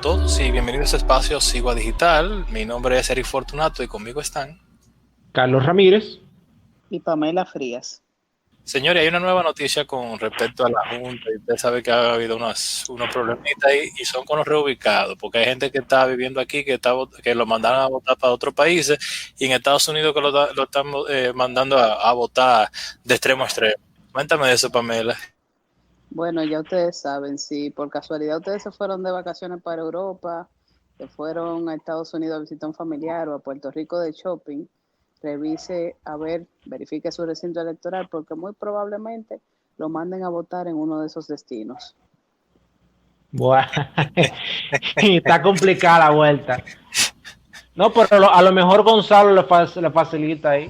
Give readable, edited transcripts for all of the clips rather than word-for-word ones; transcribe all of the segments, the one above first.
todos y bienvenidos a Espacio Sigua Digital. Mi nombre es Eric Fortunato y conmigo están Carlos Ramírez y Pamela Frías. Señores, hay una nueva noticia con respecto a la Junta y usted sabe que ha habido unos problemitas ahí y son con los reubicados, porque hay gente que está viviendo aquí, que lo mandaron a votar para otros países y en Estados Unidos que lo están mandando a votar de extremo a extremo. Cuéntame de eso, Pamela. Bueno, ya ustedes saben, si por casualidad ustedes se fueron de vacaciones para Europa, se fueron a Estados Unidos a visitar un familiar o a Puerto Rico de shopping, verifique su recinto electoral porque muy probablemente lo manden a votar en uno de esos destinos. Bueno, está complicada la vuelta. No, pero a lo mejor Gonzalo le facilita ahí.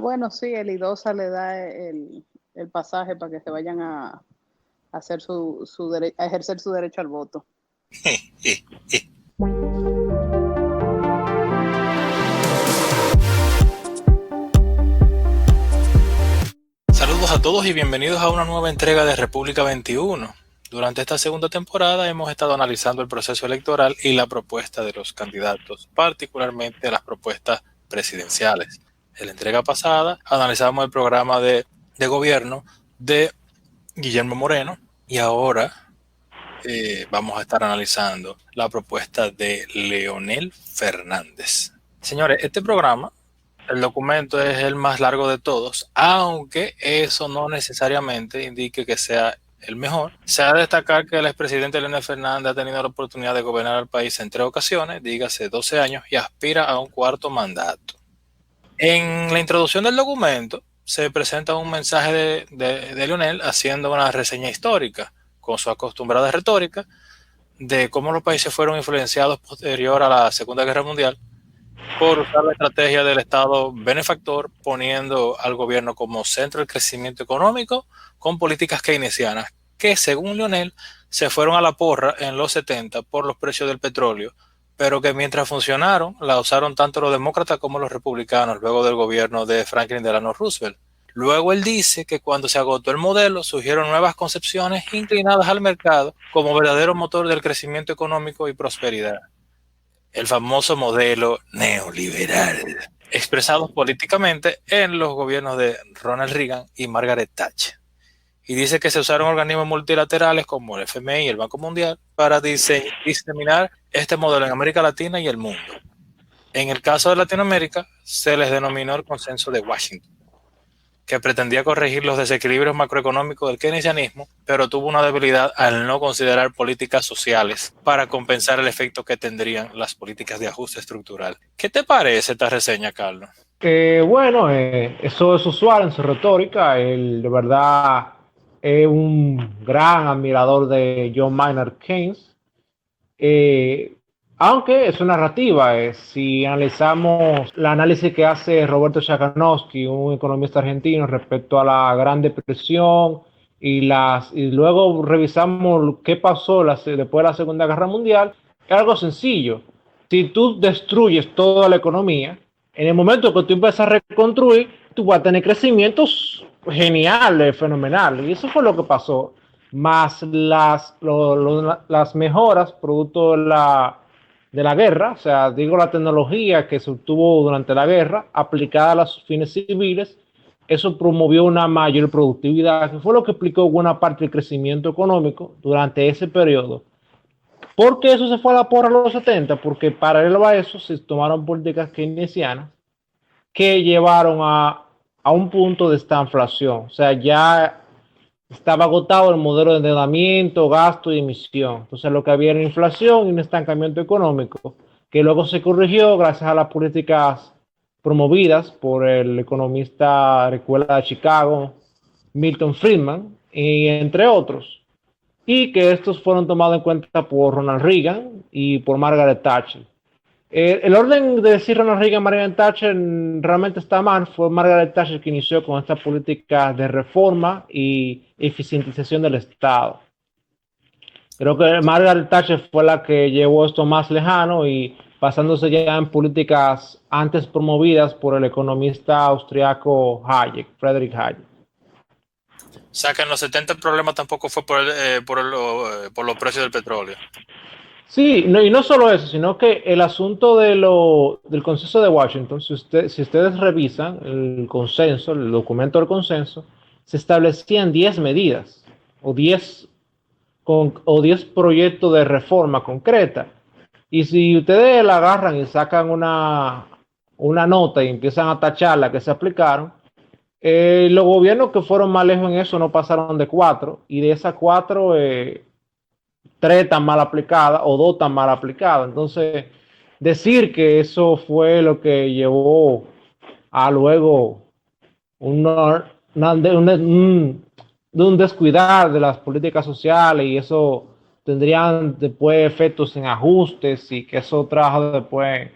Bueno, sí, el IDOSA le da el pasaje para que se vayan a hacer a ejercer su derecho al voto. Saludos a todos y bienvenidos a una nueva entrega de República 21. Durante esta segunda temporada hemos estado analizando el proceso electoral y la propuesta de los candidatos, particularmente las propuestas presidenciales. En la entrega pasada analizamos el programa de gobierno de Guillermo Moreno y ahora vamos a estar analizando la propuesta de Leonel Fernández. Señores, este programa, el documento es el más largo de todos, aunque eso no necesariamente indique que sea el mejor. Se ha de destacar que el expresidente Leonel Fernández ha tenido la oportunidad de gobernar al país en 3 ocasiones, dígase 12 años, y aspira a un 4º mandato. En la introducción del documento se presenta un mensaje de Leonel haciendo una reseña histórica con su acostumbrada retórica de cómo los países fueron influenciados posterior a la Segunda Guerra Mundial por usar la estrategia del Estado benefactor, poniendo al gobierno como centro del crecimiento económico con políticas keynesianas que, según Leonel, se fueron a la porra en los 70 por los precios del petróleo, pero que mientras funcionaron, la usaron tanto los demócratas como los republicanos luego del gobierno de Franklin Delano Roosevelt. Luego él dice que cuando se agotó el modelo, surgieron nuevas concepciones inclinadas al mercado como verdadero motor del crecimiento económico y prosperidad. El famoso modelo neoliberal, expresado políticamente en los gobiernos de Ronald Reagan y Margaret Thatcher. Y dice que se usaron organismos multilaterales como el FMI y el Banco Mundial para diseminar este modelo en América Latina y el mundo. En el caso de Latinoamérica, se les denominó el Consenso de Washington, que pretendía corregir los desequilibrios macroeconómicos del keynesianismo, pero tuvo una debilidad al no considerar políticas sociales para compensar el efecto que tendrían las políticas de ajuste estructural. ¿Qué te parece esta reseña, Carlos? Eso es usual en su retórica. Él de verdad es un gran admirador de John Maynard Keynes. Aunque es una narrativa, si analizamos el análisis que hace Roberto Chakanowski, un economista argentino, respecto a la Gran Depresión y luego revisamos qué pasó después de la Segunda Guerra Mundial, es algo sencillo. Si tú destruyes toda la economía, en el momento que tú empiezas a reconstruir, tú vas a tener crecimientos geniales, fenomenales, y eso fue lo que pasó, más las mejoras producto de la guerra, o sea, digo la tecnología que se obtuvo durante la guerra, aplicada a los fines civiles, eso promovió una mayor productividad, que fue lo que explicó buena parte del crecimiento económico durante ese periodo. ¿Por qué eso se fue a la porra a los 70? Porque paralelo a eso se tomaron políticas keynesianas que llevaron a un punto de estanflación, o sea, ya estaba agotado el modelo de endeudamiento, gasto y emisión. Entonces lo que había era inflación y un estancamiento económico, que luego se corrigió gracias a las políticas promovidas por el economista de la Escuela de Chicago, Milton Friedman, y entre otros. Y que estos fueron tomados en cuenta por Ronald Reagan y por Margaret Thatcher. El orden de decir Ronald Reagan, Margaret Thatcher realmente está mal. Fue Margaret Thatcher que inició con esta política de reforma y eficientización del Estado. Creo que Margaret Thatcher fue la que llevó esto más lejano y basándose ya en políticas antes promovidas por el economista austriaco Friedrich Hayek. O sea que en los 70 el problema tampoco fue por los precios del petróleo. Sí, no, y no solo eso, sino que el asunto del consenso de Washington, si ustedes revisan el consenso, el documento del consenso, se establecían 10 medidas o 10 proyectos de reforma concreta. Y si ustedes la agarran y sacan una nota y empiezan a tacharla que se aplicaron, los gobiernos que fueron más lejos en eso no pasaron de 4, y de esas 4, 3 tan mal aplicadas o 2 tan mal aplicadas. Entonces, decir que eso fue lo que llevó a luego un descuidar de las políticas sociales, y eso tendrían después efectos en ajustes, y que eso trajo después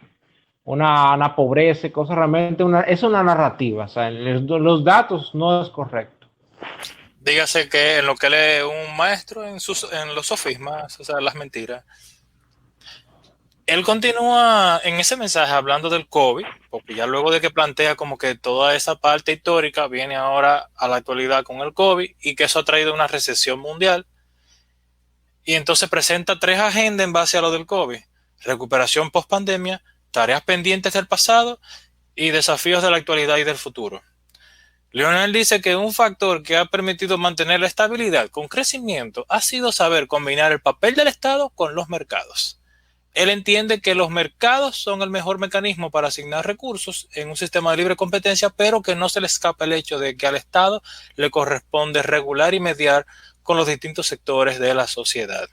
una pobreza y cosas, realmente es una narrativa. O sea, los datos no es correcto. Dígase que en lo que lee un maestro en los sofismas, o sea, las mentiras. Él continúa en ese mensaje hablando del COVID, porque ya luego de que plantea como que toda esa parte histórica viene ahora a la actualidad con el COVID y que eso ha traído una recesión mundial. Y entonces presenta 3 agendas en base a lo del COVID: recuperación post pandemia, tareas pendientes del pasado y desafíos de la actualidad y del futuro. Lionel dice que un factor que ha permitido mantener la estabilidad con crecimiento ha sido saber combinar el papel del Estado con los mercados. Él entiende que los mercados son el mejor mecanismo para asignar recursos en un sistema de libre competencia, pero que no se le escapa el hecho de que al Estado le corresponde regular y mediar con los distintos sectores de la sociedad.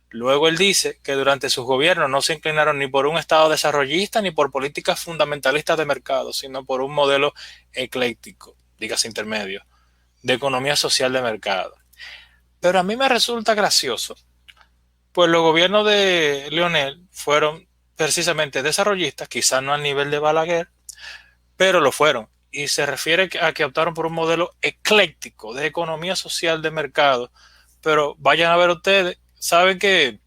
Luego él dice que durante sus gobiernos no se inclinaron ni por un Estado desarrollista ni por políticas fundamentalistas de mercado, sino por un modelo ecléctico, dígase intermedio, de economía social de mercado. Pero a mí me resulta gracioso, pues los gobiernos de Lionel fueron precisamente desarrollistas, quizás no a nivel de Balaguer, pero lo fueron. Y se refiere a que optaron por un modelo ecléctico de economía social de mercado. Pero vayan a ver ustedes, saben que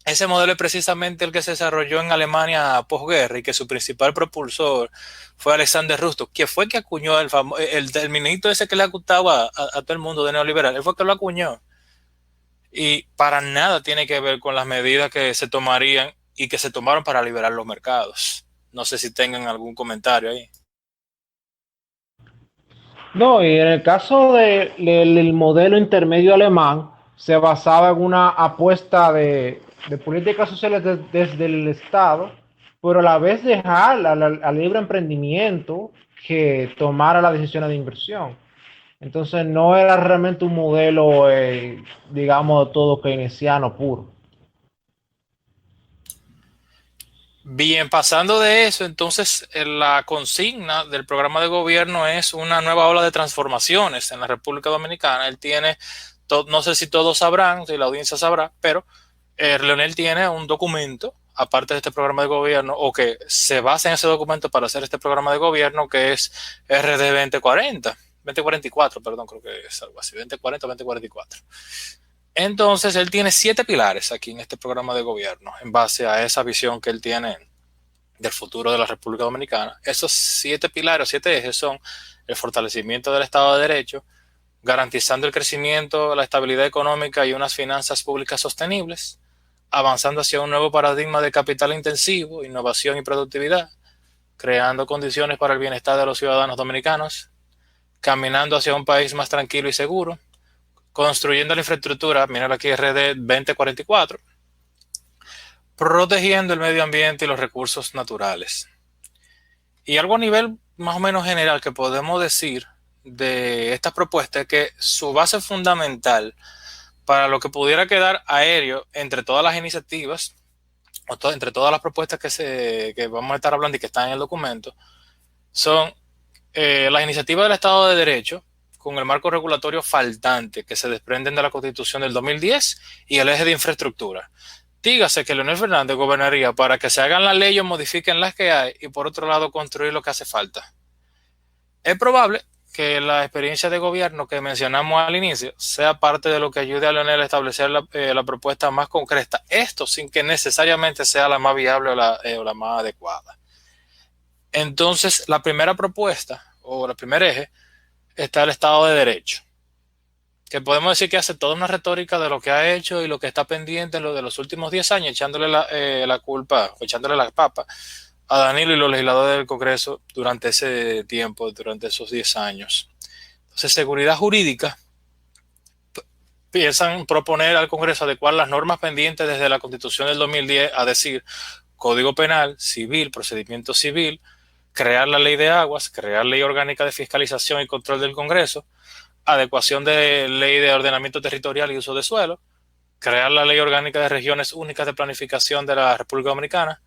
ese modelo es precisamente el que se desarrolló en Alemania posguerra y que su principal propulsor fue Alexander Rostock, que fue que acuñó el ministro ese que le gustaba a todo el mundo de neoliberal. Él fue que lo acuñó. Y para nada tiene que ver con las medidas que se tomarían y que se tomaron para liberar los mercados. No sé si tengan algún comentario ahí. No, y en el caso del modelo intermedio alemán, se basaba en una apuesta de políticas sociales desde el Estado, pero a la vez dejar al libre emprendimiento que tomara las decisiones de inversión. Entonces no era realmente un modelo, digamos, todo keynesiano puro. Bien, pasando de eso, entonces la consigna del programa de gobierno es una nueva ola de transformaciones en la República Dominicana. Él tiene, no sé si todos sabrán, si la audiencia sabrá, pero Leonel tiene un documento, aparte de este programa de gobierno, o que se basa en ese documento para hacer este programa de gobierno, que es RD 2040, 2044, perdón, creo que es algo así, 2040, 2044. Entonces, él tiene 7 pilares aquí en este programa de gobierno, en base a esa visión que él tiene del futuro de la República Dominicana. Esos 7 pilares, 7 ejes son el fortalecimiento del Estado de Derecho, garantizando el crecimiento, la estabilidad económica y unas finanzas públicas sostenibles, avanzando hacia un nuevo paradigma de capital intensivo, innovación y productividad, creando condiciones para el bienestar de los ciudadanos dominicanos, caminando hacia un país más tranquilo y seguro, construyendo la infraestructura, mira aquí RD 2044, protegiendo el medio ambiente y los recursos naturales. Y algo a nivel más o menos general que podemos decir de estas propuestas es que su base fundamental para lo que pudiera quedar aéreo entre todas las iniciativas, o entre todas las propuestas que vamos a estar hablando y que están en el documento, son las iniciativas del Estado de Derecho, con el marco regulatorio faltante que se desprenden de la Constitución del 2010 y el eje de infraestructura. Dígase que Leonel Fernández gobernaría para que se hagan las leyes o modifiquen las que hay y por otro lado construir lo que hace falta. Es probable que la experiencia de gobierno que mencionamos al inicio sea parte de lo que ayude a Leonel a establecer la propuesta más concreta, esto sin que necesariamente sea la más viable o la más adecuada. Entonces, la primera propuesta o el primer eje está el Estado de Derecho. que podemos decir que hace toda una retórica de lo que ha hecho y lo que está pendiente en lo de los últimos 10 años, echándole la culpa, o echándole la papa a Danilo y los legisladores del Congreso durante ese tiempo, durante esos 10 años. Entonces, seguridad jurídica, piensan proponer al Congreso adecuar las normas pendientes desde la Constitución del 2010, a decir, Código Penal, Civil, Procedimiento Civil, crear la ley de aguas, crear ley orgánica de fiscalización y control del Congreso, adecuación de ley de ordenamiento territorial y uso de suelo, crear la ley orgánica de regiones únicas de planificación de la República Dominicana,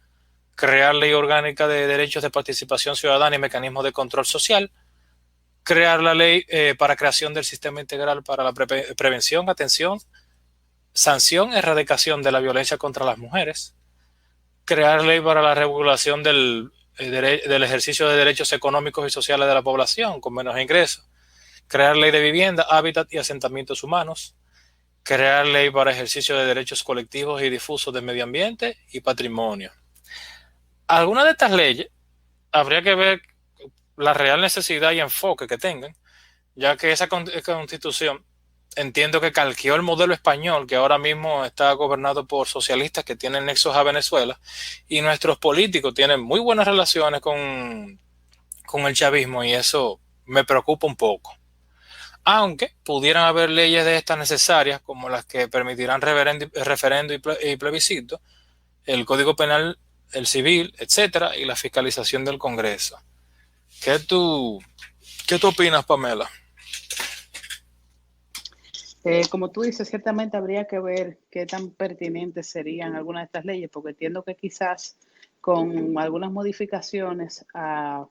crear ley orgánica de derechos de participación ciudadana y mecanismos de control social, crear la ley para creación del sistema integral para la prevención, atención, sanción, erradicación de la violencia contra las mujeres, crear ley para la regulación del ejercicio de derechos económicos y sociales de la población con menos ingresos, crear ley de vivienda, hábitat y asentamientos humanos, crear ley para ejercicio de derechos colectivos y difusos de medio ambiente y patrimonio. Algunas de estas leyes habría que ver la real necesidad y enfoque que tengan, ya que esa constitución entiendo que calqueó el modelo español, que ahora mismo está gobernado por socialistas que tienen nexos a Venezuela, y nuestros políticos tienen muy buenas relaciones con el chavismo, y eso me preocupa un poco. Aunque pudieran haber leyes de estas necesarias, como las que permitirán referendo y plebiscito, el Código Penal, el civil, etcétera, y la fiscalización del Congreso. ¿Qué tú opinas, Pamela? Como tú dices, ciertamente habría que ver qué tan pertinentes serían algunas de estas leyes, porque entiendo que quizás con algunas modificaciones a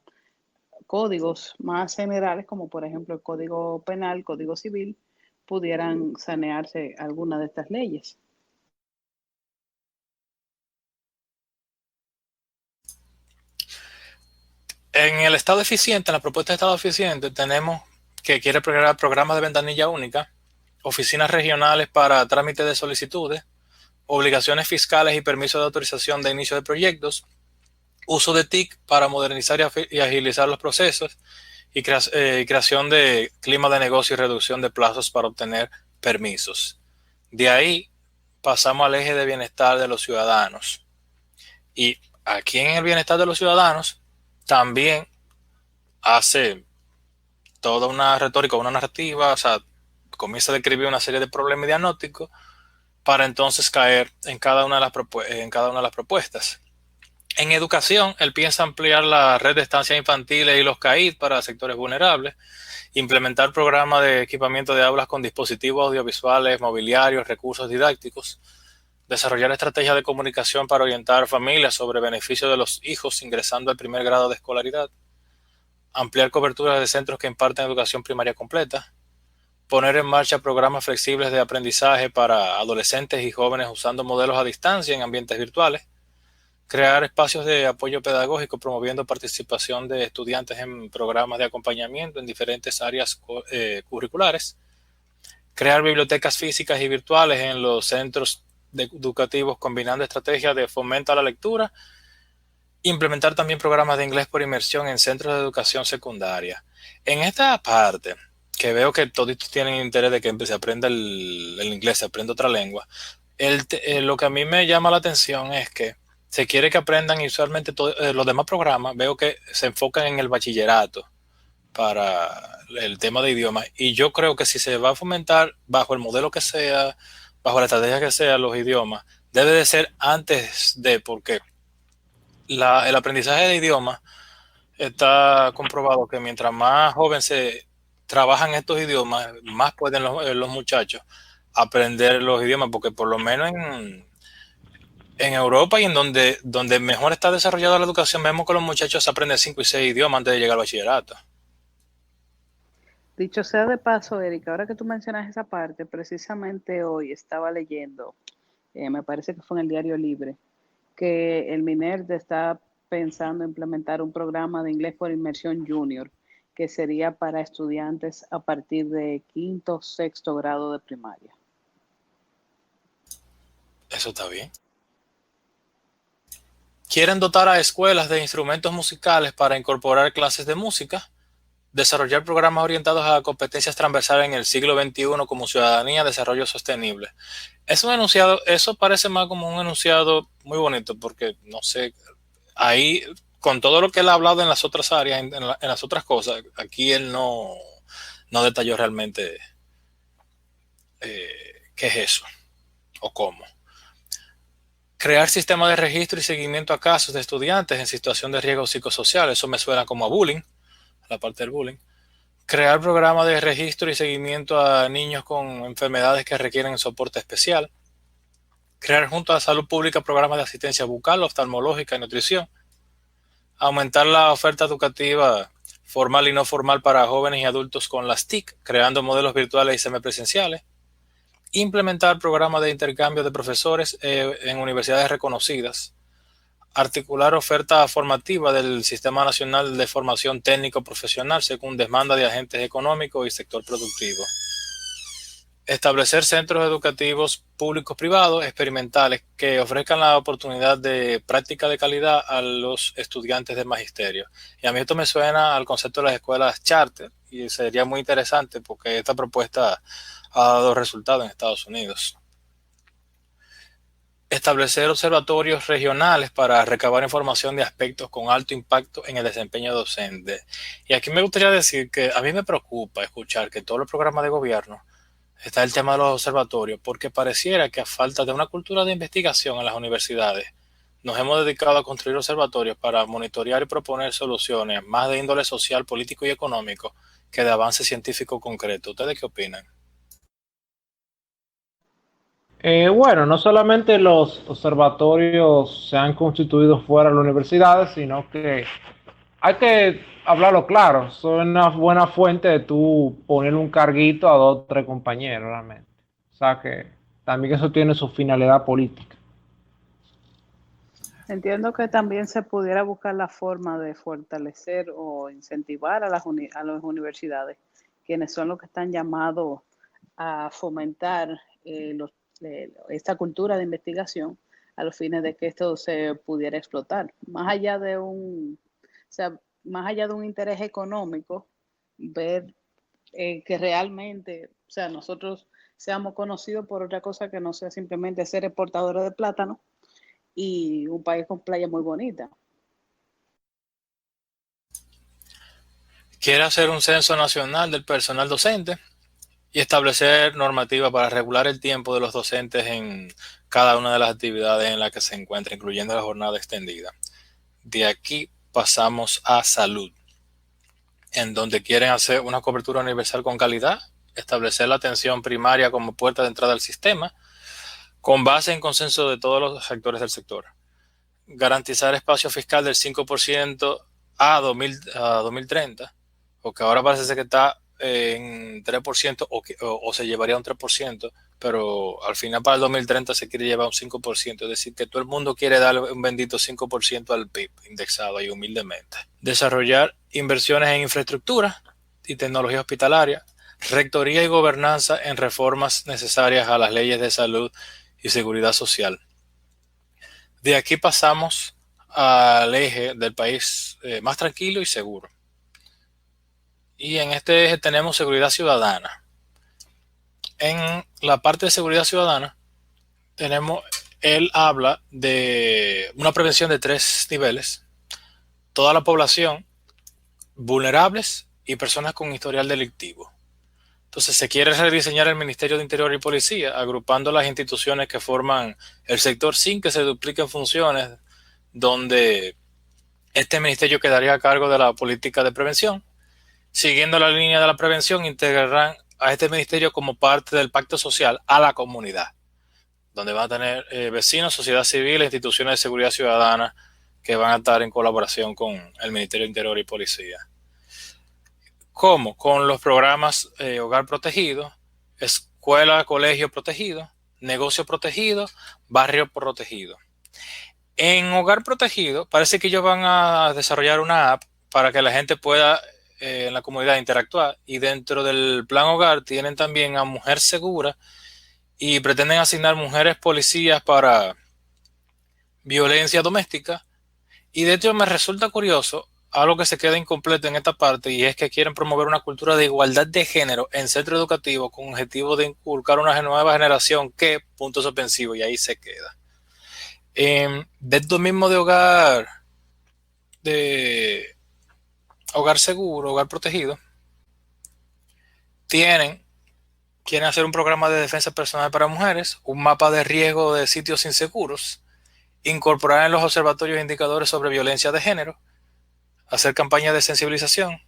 códigos más generales, como por ejemplo el Código Penal, Código Civil, pudieran sanearse algunas de estas leyes. En el Estado eficiente, en la propuesta de Estado eficiente, tenemos que quiere crear programas de ventanilla única, oficinas regionales para trámite de solicitudes, obligaciones fiscales y permisos de autorización de inicio de proyectos, uso de TIC para modernizar y agilizar los procesos y creación de clima de negocio y reducción de plazos para obtener permisos. De ahí pasamos al eje de bienestar de los ciudadanos. Y aquí en el bienestar de los ciudadanos también hace toda una retórica, una narrativa, o sea, comienza a describir una serie de problemas diagnósticos para entonces caer en cada una de las propuestas. En educación, él piensa ampliar la red de estancias infantiles y los CAID para sectores vulnerables, implementar programas de equipamiento de aulas con dispositivos audiovisuales, mobiliarios, recursos didácticos, desarrollar estrategias de comunicación para orientar a familias sobre beneficios de los hijos ingresando al primer grado de escolaridad, ampliar cobertura de centros que imparten educación primaria completa, poner en marcha programas flexibles de aprendizaje para adolescentes y jóvenes usando modelos a distancia en ambientes virtuales, crear espacios de apoyo pedagógico promoviendo participación de estudiantes en programas de acompañamiento en diferentes áreas curriculares, crear bibliotecas físicas y virtuales en los centros educativos combinando estrategias de fomento a la lectura, implementar también programas de inglés por inmersión en centros de educación secundaria. En esta parte, que veo que todos tienen interés de que se aprenda el inglés, se aprenda otra lengua, lo que a mí me llama la atención es que se quiere que aprendan, y usualmente los demás programas veo que se enfocan en el bachillerato para el tema de idiomas, y yo creo que si se va a fomentar bajo el modelo que sea, bajo la estrategia que sea, los idiomas, debe de ser antes de, porque el aprendizaje de idiomas está comprobado que mientras más joven se trabajan estos idiomas, más pueden los muchachos aprender los idiomas, porque por lo menos en Europa y en donde mejor está desarrollada la educación, vemos que los muchachos aprenden 5 y 6 idiomas antes de llegar al bachillerato. Dicho sea de paso, Erika, ahora que tú mencionas esa parte, precisamente hoy estaba leyendo, me parece que fue en el Diario Libre, que el MINERD está pensando implementar un programa de inglés por inmersión junior, que sería para estudiantes a partir de quinto o sexto grado de primaria. Eso está bien. Quieren dotar a escuelas de instrumentos musicales para incorporar clases de música, Desarrollar programas orientados a competencias transversales en el siglo XXI como ciudadanía, desarrollo sostenible. Es un enunciado, eso parece más como un enunciado muy bonito porque, no sé, ahí, con todo lo que él ha hablado en las otras áreas, en las otras cosas, aquí él no detalló realmente qué es eso o cómo. Crear sistemas de registro y seguimiento a casos de estudiantes en situación de riesgo psicosocial. Eso me suena como a bullying, la parte del bullying. Crear programas de registro y seguimiento a niños con enfermedades que requieren soporte especial. Crear junto a salud pública programas de asistencia bucal, oftalmológica y nutrición. Aumentar la oferta educativa formal y no formal para jóvenes y adultos con las TIC, creando modelos virtuales y semipresenciales. Implementar programas de intercambio de profesores en universidades reconocidas. Articular oferta formativa del Sistema Nacional de Formación Técnico Profesional según demanda de agentes económicos y sector productivo. Establecer centros educativos públicos privados experimentales que ofrezcan la oportunidad de práctica de calidad a los estudiantes de magisterio. Y a mí esto me suena al concepto de las escuelas charter y sería muy interesante porque esta propuesta ha dado resultados en Estados Unidos. Establecer observatorios regionales para recabar información de aspectos con alto impacto en el desempeño docente. Y aquí me gustaría decir que a mí me preocupa escuchar que todos los programas de gobierno está el tema de los observatorios, porque pareciera que a falta de una cultura de investigación en las universidades, nos hemos dedicado a construir observatorios para monitorear y proponer soluciones más de índole social, político y económico que de avance científico concreto. ¿Ustedes qué opinan? Bueno, no solamente los observatorios se han constituido fuera de las universidades, sino que hay que hablarlo claro. Son una buena fuente de tú poner un carguito a dos o tres compañeros, realmente. O sea que también eso tiene su finalidad política. Entiendo que también se pudiera buscar la forma de fortalecer o incentivar a a las universidades, quienes son los que están llamados a fomentar esta cultura de investigación a los fines de que esto se pudiera explotar. Más allá de un interés económico, ver que realmente, o sea, nosotros seamos conocidos por otra cosa que no sea simplemente ser exportadores de plátano y un país con playas muy bonitas. Quiere hacer un censo nacional del personal docente y establecer normativas para regular el tiempo de los docentes en cada una de las actividades en las que se encuentra, incluyendo la jornada extendida. De aquí pasamos a salud, en donde quieren hacer una cobertura universal con calidad, establecer la atención primaria como puerta de entrada al sistema, con base en consenso de todos los actores del sector. Garantizar espacio fiscal del 5% a 2030, porque ahora parece ser que está en 3% o se llevaría un 3%, pero al final para el 2030 se quiere llevar un 5%, es decir, que todo el mundo quiere darle un bendito 5% al PIB indexado ahí humildemente. Desarrollar inversiones en infraestructura y tecnología hospitalaria, rectoría y gobernanza en reformas necesarias a las leyes de salud y seguridad social. De aquí pasamos al eje del país más tranquilo y seguro. Y en este eje tenemos seguridad ciudadana. En la parte de seguridad ciudadana, él habla de una prevención de 3 niveles. Toda la población, vulnerables y personas con historial delictivo. Entonces se quiere rediseñar el Ministerio de Interior y Policía, agrupando las instituciones que forman el sector sin que se dupliquen funciones, donde este ministerio quedaría a cargo de la política de prevención. Siguiendo la línea de la prevención, integrarán a este ministerio como parte del pacto social a la comunidad, donde van a tener vecinos, sociedad civil e instituciones de seguridad ciudadana que van a estar en colaboración con el Ministerio de Interior y Policía. ¿Cómo? Con los programas Hogar Protegido, Escuela, Colegio Protegido, Negocio Protegido, Barrio Protegido. En Hogar Protegido parece que ellos van a desarrollar una app para que la gente pueda en la comunidad interactuar, y dentro del plan Hogar tienen también a Mujer Segura y pretenden asignar mujeres policías para violencia doméstica. Y de hecho me resulta curioso algo que se queda incompleto en esta parte, y es que quieren promover una cultura de igualdad de género en centro educativo con objetivo de inculcar una nueva generación que, puntos suspensivos, y ahí se queda. De esto mismo de hogar seguro, hogar protegido, quieren hacer un programa de defensa personal para mujeres, un mapa de riesgo de sitios inseguros, incorporar en los observatorios indicadores sobre violencia de género, hacer campañas de sensibilización,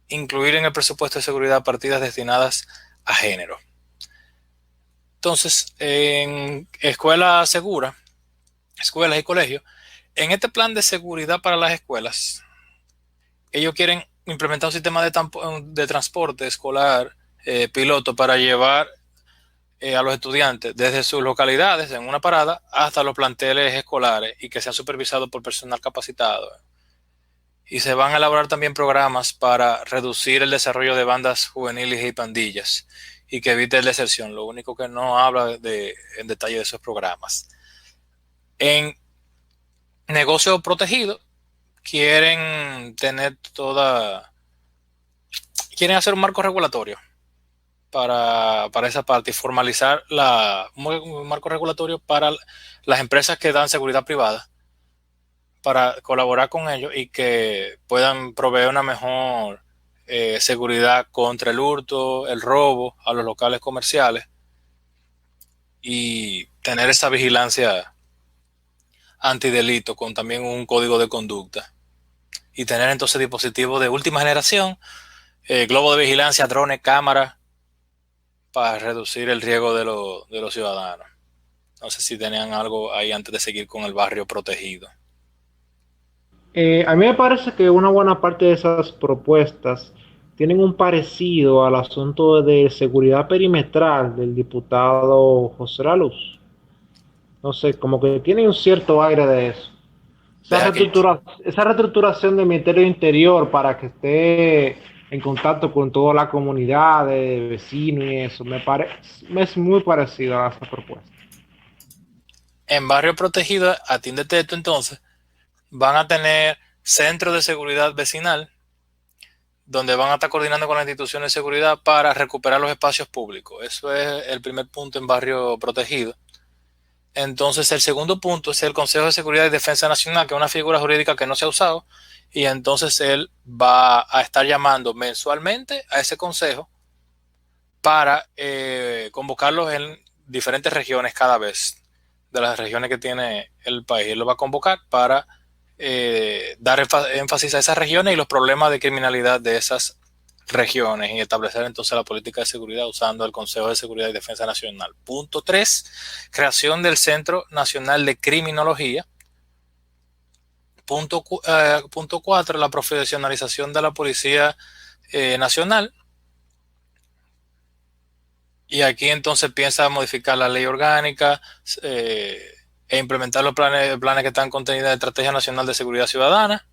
incluir en el presupuesto de seguridad partidas destinadas a género. Entonces, en escuelas seguras, escuelas y colegios, en este plan de seguridad para las escuelas, ellos quieren implementar un sistema de transporte escolar piloto para llevar a los estudiantes desde sus localidades en una parada hasta los planteles escolares y que sean supervisados por personal capacitado. Y se van a elaborar también programas para reducir el desarrollo de bandas juveniles y pandillas y que evite la deserción. Lo único que no habla en detalle de esos programas. En negocio protegido quieren hacer un marco regulatorio para esa parte y formalizar un marco regulatorio para las empresas que dan seguridad privada, para colaborar con ellos y que puedan proveer una mejor seguridad contra el hurto, el robo a los locales comerciales y tener esa vigilancia antidelito con también un código de conducta y tener entonces dispositivos de última generación, globo de vigilancia, drones, cámaras para reducir el riesgo de los ciudadanos. No sé si tenían algo ahí antes de seguir con el barrio protegido. A mí me parece que una buena parte de esas propuestas tienen un parecido al asunto de seguridad perimetral del diputado José La Luz. No sé, como que tienen un cierto aire de eso. Esa reestructuración del Ministerio Interior para que esté en contacto con toda la comunidad de vecinos y eso, es muy parecido a esa propuesta. En barrio protegido, atiéndete esto entonces, van a tener centros de seguridad vecinal donde van a estar coordinando con las instituciones de seguridad para recuperar los espacios públicos. Eso es el primer punto en barrio protegido. Entonces, el segundo punto es el Consejo de Seguridad y Defensa Nacional, que es una figura jurídica que no se ha usado, y entonces él va a estar llamando mensualmente a ese consejo para convocarlos en diferentes regiones cada vez, de las regiones que tiene el país. Él lo va a convocar para dar énfasis a esas regiones y los problemas de criminalidad de esas regiones y establecer entonces la política de seguridad usando el Consejo de Seguridad y Defensa Nacional. Punto 3, creación del Centro Nacional de Criminología. Punto 4, la profesionalización de la Policía Nacional. Y aquí entonces piensa modificar la ley orgánica e implementar los planes que están contenidos en la Estrategia Nacional de Seguridad Ciudadana.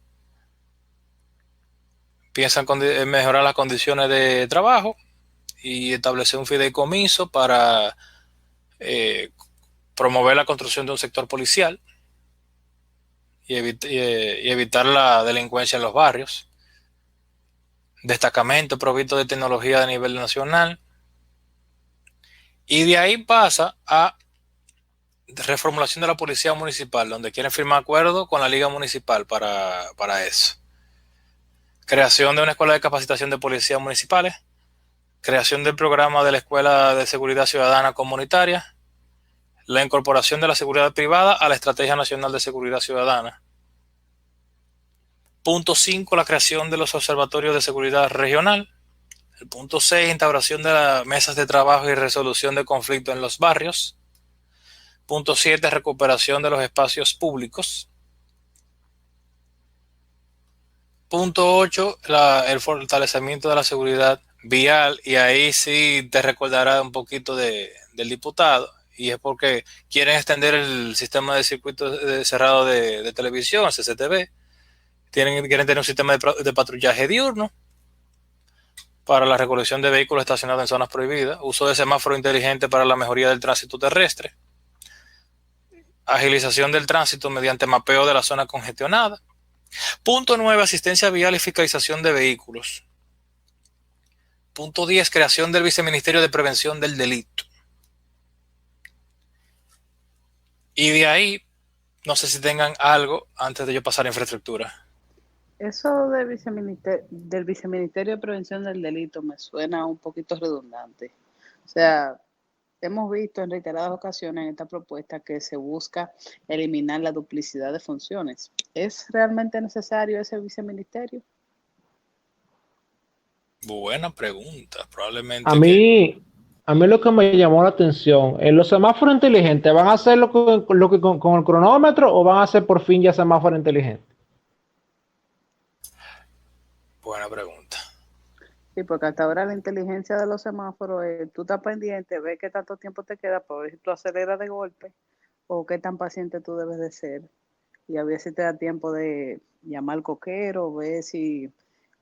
Piensan mejorar las condiciones de trabajo y establecer un fideicomiso para promover la construcción de un sector policial y evitar la delincuencia en los barrios. Destacamento provisto de tecnología a nivel nacional. Y de ahí pasa a reformulación de la policía municipal, donde quieren firmar acuerdos con la liga municipal para eso. Creación de una escuela de capacitación de policías municipales. Creación del programa de la Escuela de Seguridad Ciudadana Comunitaria. La incorporación de la seguridad privada a la Estrategia Nacional de Seguridad Ciudadana. Punto 5, la creación de los observatorios de seguridad regional. El punto 6, instauración de las mesas de trabajo y resolución de conflictos en los barrios. Punto 7, recuperación de los espacios públicos. Punto 8, el fortalecimiento de la seguridad vial, y ahí sí te recordará un poquito del diputado, y es porque quieren extender el sistema de circuitos cerrado de televisión, CCTV. Quieren tener un sistema de patrullaje diurno para la recolección de vehículos estacionados en zonas prohibidas, uso de semáforo inteligente para la mejoría del tránsito terrestre, agilización del tránsito mediante mapeo de la zona congestionada, Punto 9, asistencia vial y fiscalización de vehículos. Punto 10, creación del Viceministerio de Prevención del Delito. Y de ahí, no sé si tengan algo antes de yo pasar a infraestructura. Eso del Viceministerio de Prevención del Delito me suena un poquito redundante. O sea, hemos visto en reiteradas ocasiones en esta propuesta que se busca eliminar la duplicidad de funciones. ¿Es realmente necesario ese viceministerio? Buena pregunta. A Probablemente que... mí, a mí lo que me llamó la atención, ¿los semáforos inteligentes van a hacerlo con el cronómetro o van a hacer por fin ya semáforo inteligente? Buena pregunta. Sí, porque hasta ahora la inteligencia de los semáforos, tú estás pendiente, ves qué tanto tiempo te queda para ver si tú aceleras de golpe o qué tan paciente tú debes de ser. Y a ver si te da tiempo de llamar al coquero, ver si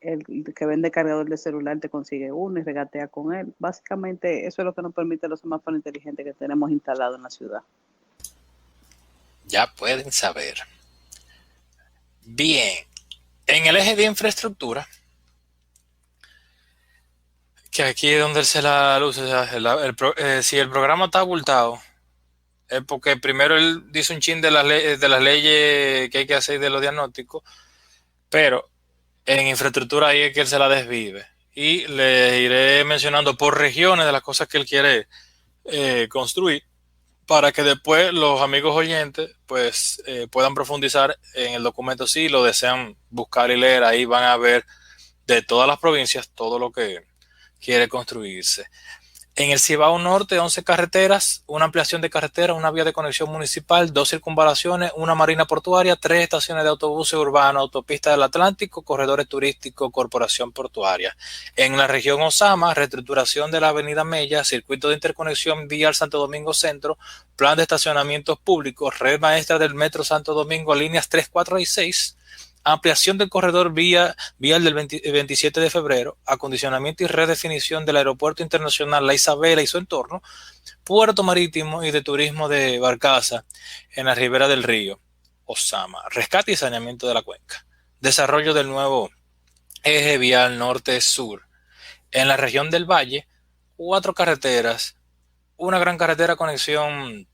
el que vende cargador de celular te consigue uno y regatea con él. Básicamente eso es lo que nos permite los semáforos inteligentes que tenemos instalados en la ciudad. Ya pueden saber. Bien. En el eje de infraestructura, que aquí es donde se la luz, o sea, si el programa está abultado, es porque primero él dice un chin de las leyes que hay que hacer de los diagnósticos, pero en infraestructura ahí es que él se la desvive. Y le iré mencionando por regiones de las cosas que él quiere construir para que después los amigos oyentes pues puedan profundizar en el documento si lo desean buscar y leer. Ahí van a ver de todas las provincias todo lo que quiere construirse. En el Cibao Norte, 11 carreteras, una ampliación de carretera, una vía de conexión municipal, 2 circunvalaciones, una marina portuaria, 3 estaciones de autobuses urbanos, autopista del Atlántico, corredores turísticos, corporación portuaria. En la región Osama, reestructuración de la avenida Mella, circuito de interconexión vial Santo Domingo Centro, plan de estacionamientos públicos, red maestra del Metro Santo Domingo, líneas 3, 4 y 6, ampliación del corredor vial del 27 de febrero, acondicionamiento y redefinición del aeropuerto internacional La Isabela y su entorno, puerto marítimo y de turismo de barcaza en la ribera del río Osama, rescate y saneamiento de la cuenca, desarrollo del nuevo eje vial norte-sur. En la región del Valle, 4 carreteras, una gran carretera conexión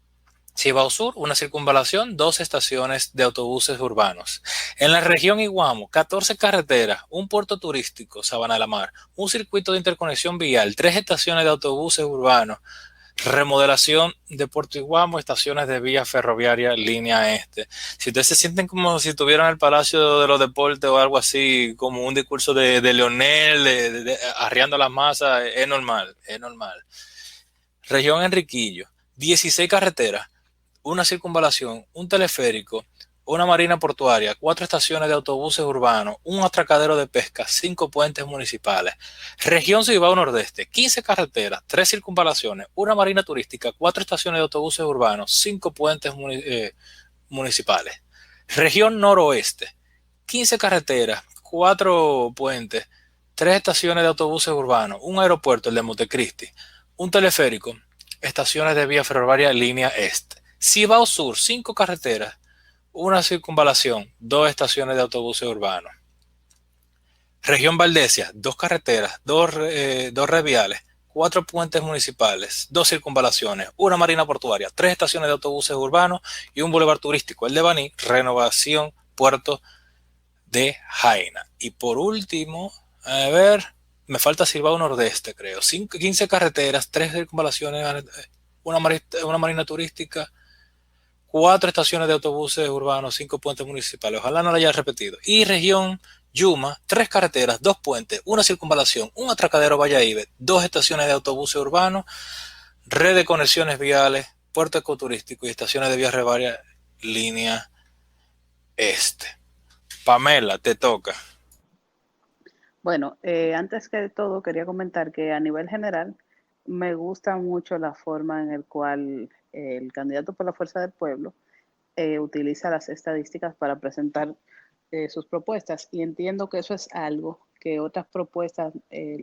Cibao Sur, una circunvalación, 2 estaciones de autobuses urbanos. En la región Iguamo, 14 carreteras, un puerto turístico, Sabana de la Mar, un circuito de interconexión vial, 3 estaciones de autobuses urbanos, remodelación de Puerto Iguamo, estaciones de vía ferroviaria, línea este. Si ustedes se sienten como si estuvieran en el Palacio de los Deportes o algo así, como un discurso de Leonel, arriando las masas, es normal, es normal. Región Enriquillo, 16 carreteras, una circunvalación, un teleférico, una marina portuaria, 4 estaciones de autobuses urbanos, un atracadero de pesca, 5 puentes municipales. Región Cibao Nordeste, 15 carreteras, 3 circunvalaciones, una marina turística, 4 estaciones de autobuses urbanos, 5 puentes municipales. Región Noroeste, 15 carreteras, 4 puentes, 3 estaciones de autobuses urbanos, un aeropuerto, el de Montecristi, un teleférico, estaciones de vía ferroviaria línea este. Cibao Sur, 5 carreteras, una circunvalación, 2 estaciones de autobuses urbanos. Región Valdesia, 2 carreteras, 2 reviales, 4 puentes municipales, 2 circunvalaciones, una marina portuaria, 3 estaciones de autobuses urbanos y un bulevar turístico, el de Baní, renovación, puerto de Jaina. Y por último, a ver, me falta Cibao Nordeste, creo. 15 carreteras, 3 circunvalaciones, una marina turística, 4 estaciones de autobuses urbanos, 5 puentes municipales. Ojalá no lo haya repetido. Y región Yuma, 3 carreteras, 2 puentes, una circunvalación, un atracadero Valladolid, 2 estaciones de autobuses urbanos, red de conexiones viales, puerto ecoturístico y estaciones de vías ferroviarias, línea este. Pamela, te toca. Bueno, antes que todo quería comentar que a nivel general me gusta mucho la forma en la cual el candidato por la Fuerza del Pueblo utiliza las estadísticas para presentar sus propuestas y entiendo que eso es algo que otras propuestas,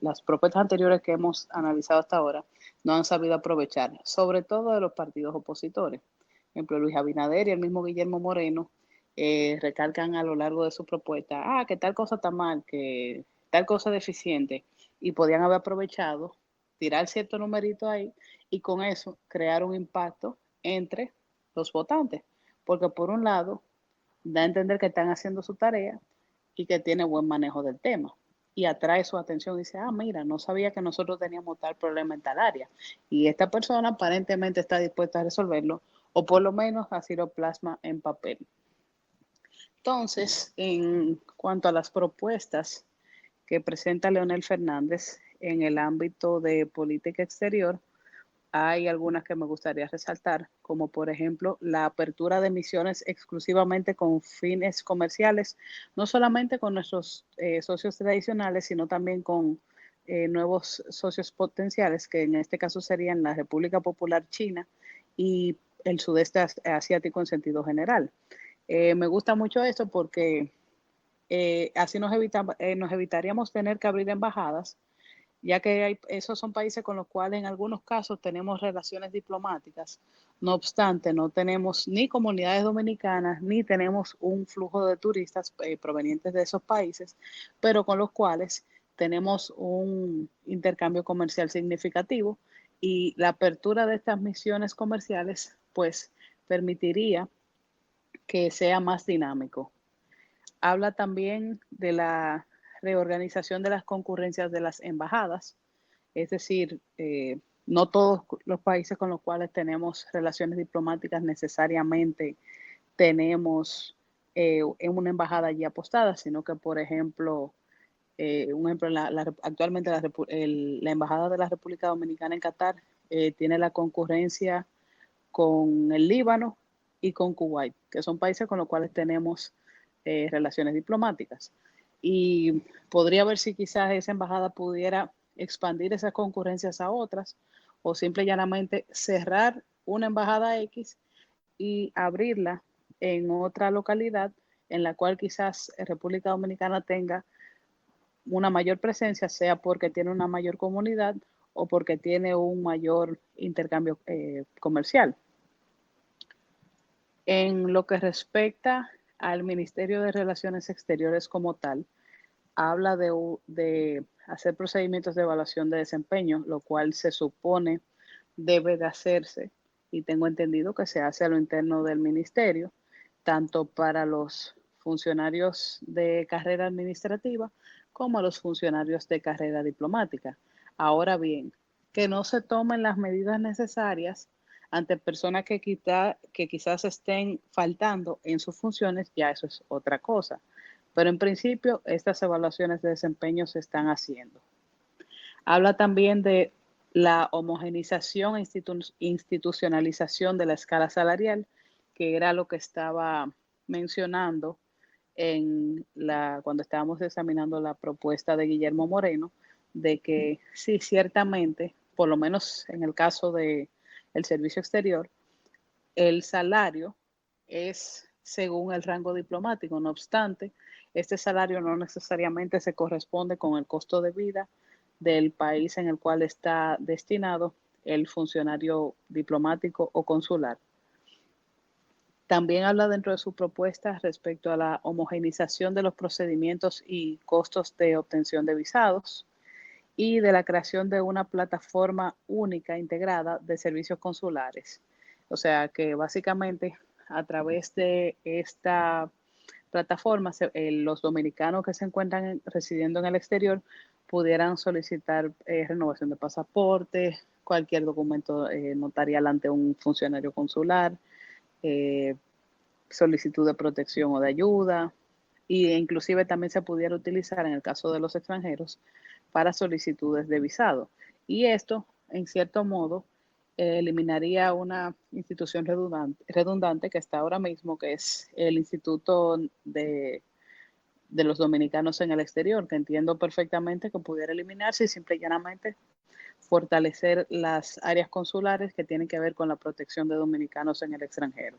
las propuestas anteriores que hemos analizado hasta ahora, no han sabido aprovechar, sobre todo de los partidos opositores. Por ejemplo, Luis Abinader y el mismo Guillermo Moreno recalcan a lo largo de su propuesta, que tal cosa está mal, que tal cosa es deficiente, y podían haber aprovechado, tirar cierto numerito ahí y con eso crear un impacto entre los votantes, porque por un lado da a entender que están haciendo su tarea y que tiene buen manejo del tema. Y atrae su atención y dice, mira, no sabía que nosotros teníamos tal problema en tal área. Y esta persona aparentemente está dispuesta a resolverlo, o por lo menos así lo plasma en papel. Entonces, en cuanto a las propuestas que presenta Leonel Fernández en el ámbito de política exterior, hay algunas que me gustaría resaltar, como por ejemplo la apertura de misiones exclusivamente con fines comerciales, no solamente con nuestros socios tradicionales, sino también con nuevos socios potenciales, que en este caso serían la República Popular China y el sudeste asiático en sentido general. Me gusta mucho esto porque así nos evitaríamos tener que abrir embajadas, ya que esos son países con los cuales en algunos casos tenemos relaciones diplomáticas. No obstante, no tenemos ni comunidades dominicanas, ni tenemos un flujo de turistas provenientes de esos países, pero con los cuales tenemos un intercambio comercial significativo, y la apertura de estas misiones comerciales pues permitiría que sea más dinámico. Habla también de la reorganización de las concurrencias de las embajadas, es decir, no todos los países con los cuales tenemos relaciones diplomáticas necesariamente tenemos en una embajada allí apostada, sino que, por ejemplo, actualmente la Embajada de la República Dominicana en Qatar tiene la concurrencia con el Líbano y con Kuwait, que son países con los cuales tenemos relaciones diplomáticas. Y podría ver si quizás esa embajada pudiera expandir esas concurrencias a otras, o simple y llanamente cerrar una embajada X y abrirla en otra localidad en la cual quizás República Dominicana tenga una mayor presencia, sea porque tiene una mayor comunidad o porque tiene un mayor intercambio comercial. En lo que respecta al Ministerio de Relaciones Exteriores como tal, habla de hacer procedimientos de evaluación de desempeño, lo cual se supone debe de hacerse, y tengo entendido que se hace a lo interno del ministerio, tanto para los funcionarios de carrera administrativa como a los funcionarios de carrera diplomática. Ahora bien, que no se tomen las medidas necesarias ante personas que quizás estén faltando en sus funciones, ya eso es otra cosa. Pero en principio, estas evaluaciones de desempeño se están haciendo. Habla también de la homogeneización e institucionalización de la escala salarial, que era lo que estaba mencionando cuando estábamos examinando la propuesta de Guillermo Moreno, de que sí, ciertamente, por lo menos en el caso del servicio exterior, el salario es según el rango diplomático. No obstante, este salario no necesariamente se corresponde con el costo de vida del país en el cual está destinado el funcionario diplomático o consular. También habla dentro de su propuesta respecto a la homogeneización de los procedimientos y costos de obtención de visados, y de la creación de una plataforma única integrada de servicios consulares. O sea que básicamente a través de esta plataforma, los dominicanos que se encuentran residiendo en el exterior pudieran solicitar renovación de pasaporte, cualquier documento notarial ante un funcionario consular, eh, solicitud de protección o de ayuda, e inclusive también se pudiera utilizar en el caso de los extranjeros para solicitudes de visado. Y esto, en cierto modo, eliminaría una institución redundante que está ahora mismo, que es el Instituto de los Dominicanos en el Exterior, que entiendo perfectamente que pudiera eliminarse y simple y llanamente fortalecer las áreas consulares que tienen que ver con la protección de dominicanos en el extranjero.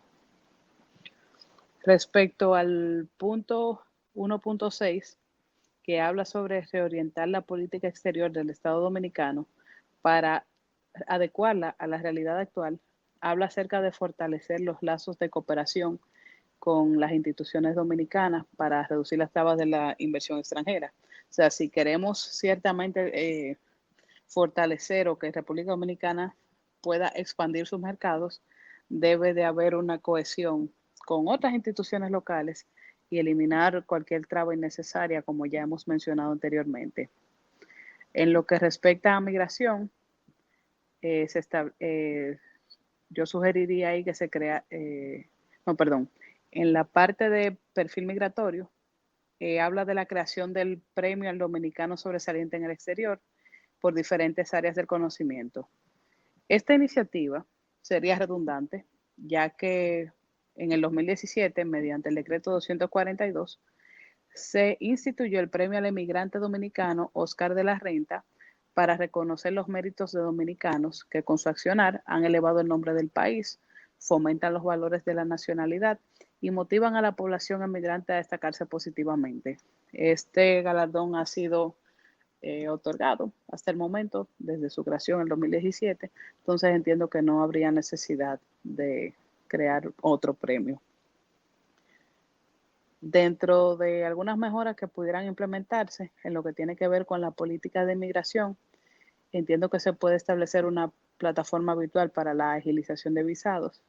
Respecto al punto 1.6, que habla sobre reorientar la política exterior del Estado Dominicano para adecuarla a la realidad actual, habla acerca de fortalecer los lazos de cooperación con las instituciones dominicanas para reducir las trabas de la inversión extranjera. O sea, si queremos ciertamente fortalecer o que República Dominicana pueda expandir sus mercados, debe de haber una cohesión con otras instituciones locales y eliminar cualquier traba innecesaria, como ya hemos mencionado anteriormente. En lo que respecta a migración, yo sugeriría ahí que se crea, no, perdón, en la parte de perfil migratorio, habla de la creación del premio al dominicano sobresaliente en el exterior por diferentes áreas del conocimiento. Esta iniciativa sería redundante, ya que en el 2017, mediante el decreto 242, se instituyó el premio al emigrante dominicano Oscar de la Renta para reconocer los méritos de dominicanos que con su accionar han elevado el nombre del país, fomentan los valores de la nacionalidad y motivan a la población emigrante a destacarse positivamente. Este galardón ha sido otorgado hasta el momento, desde su creación en el 2017, entonces entiendo que no habría necesidad de crear otro premio. Dentro de algunas mejoras que pudieran implementarse en lo que tiene que ver con la política de inmigración, entiendo que se puede establecer una plataforma virtual para la agilización de visados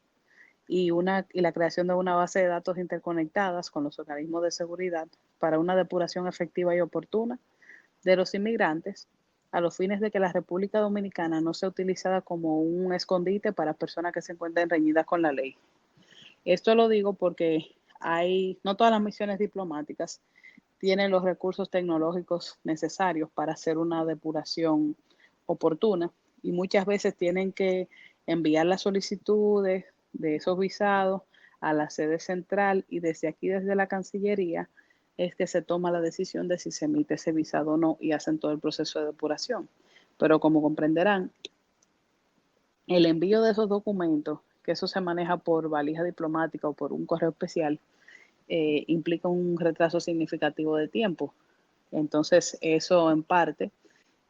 y la creación de una base de datos interconectadas con los organismos de seguridad para una depuración efectiva y oportuna de los inmigrantes a los fines de que la República Dominicana no sea utilizada como un escondite para personas que se encuentren reñidas con la ley. Esto lo digo porque no todas las misiones diplomáticas tienen los recursos tecnológicos necesarios para hacer una depuración oportuna y muchas veces tienen que enviar las solicitudes de esos visados a la sede central y desde aquí, desde la Cancillería, es que se toma la decisión de si se emite ese visado o no y hacen todo el proceso de depuración. Pero como comprenderán, el envío de esos documentos, que eso se maneja por valija diplomática o por un correo especial, implica un retraso significativo de tiempo. Entonces, eso en parte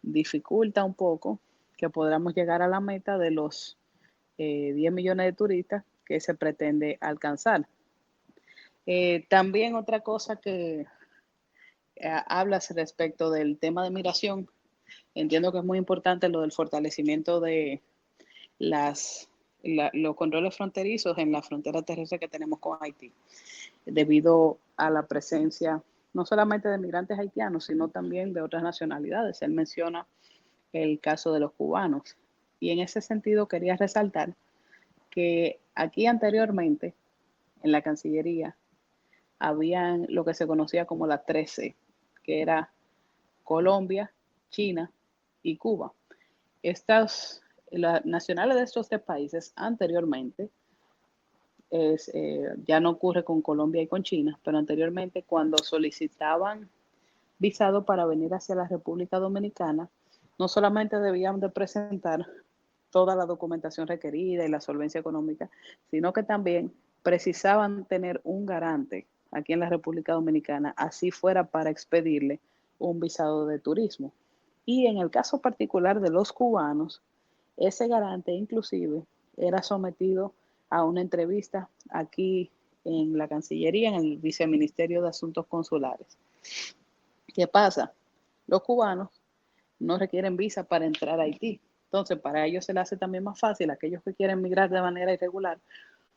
dificulta un poco que podamos llegar a la meta de los 10 millones de turistas que se pretende alcanzar. También otra cosa que hablas respecto del tema de migración, entiendo que es muy importante lo del fortalecimiento de los controles fronterizos en la frontera terrestre que tenemos con Haití, debido a la presencia no solamente de migrantes haitianos, sino también de otras nacionalidades. Él menciona el caso de los cubanos. Y en ese sentido quería resaltar que aquí anteriormente, en la Cancillería, habían lo que se conocía como la 13, que era Colombia, China y Cuba. Las nacionales de estos tres países anteriormente, ya no ocurre con Colombia y con China, pero anteriormente cuando solicitaban visado para venir hacia la República Dominicana, no solamente debían de presentar toda la documentación requerida y la solvencia económica, sino que también precisaban tener un garante aquí en la República Dominicana, así fuera para expedirle un visado de turismo. Y en el caso particular de los cubanos, ese garante inclusive era sometido a una entrevista aquí en la Cancillería, en el Viceministerio de Asuntos Consulares. ¿Qué pasa? Los cubanos no requieren visa para entrar a Haití. Entonces, para ellos se les hace también más fácil, aquellos que quieren migrar de manera irregular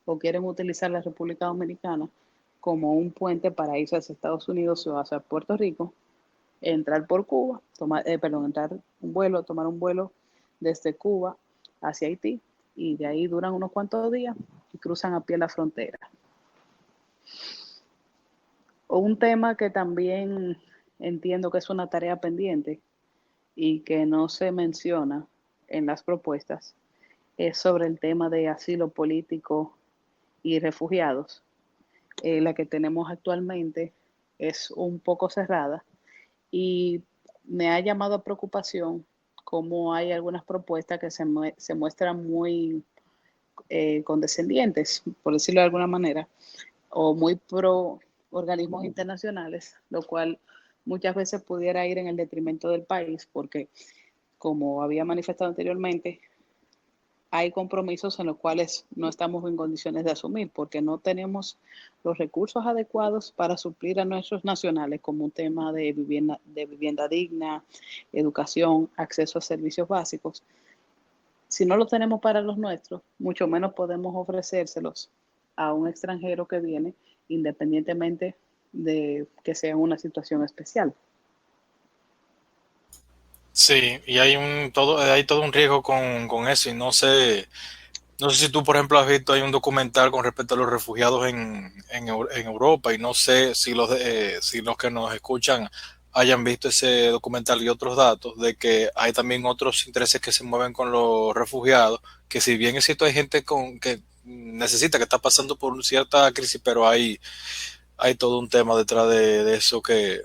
o quieren utilizar la República Dominicana como un puente para irse hacia Estados Unidos o hacia Puerto Rico, entrar por Cuba, tomar un vuelo desde Cuba hacia Haití y de ahí duran unos cuantos días y cruzan a pie la frontera. Un tema que también entiendo que es una tarea pendiente y que no se menciona en las propuestas es sobre el tema de asilo político y refugiados. La que tenemos actualmente es un poco cerrada y me ha llamado a preocupación cómo hay algunas propuestas que se muestran muy condescendientes, por decirlo de alguna manera, o muy pro organismos internacionales, lo cual muchas veces pudiera ir en el detrimento del país, porque como había manifestado anteriormente, hay compromisos en los cuales no estamos en condiciones de asumir porque no tenemos los recursos adecuados para suplir a nuestros nacionales, como un tema de vivienda digna, educación, acceso a servicios básicos. Si no lo tenemos para los nuestros, mucho menos podemos ofrecérselos a un extranjero que viene, independientemente de que sea una situación especial. Sí, y hay todo un riesgo con eso, y no sé si tú, por ejemplo, has visto, hay un documental con respecto a los refugiados en Europa, y no sé si los que nos escuchan hayan visto ese documental y otros datos de que hay también otros intereses que se mueven con los refugiados, que si bien es cierto hay gente que necesita, que está pasando por una cierta crisis, pero hay todo un tema detrás de eso que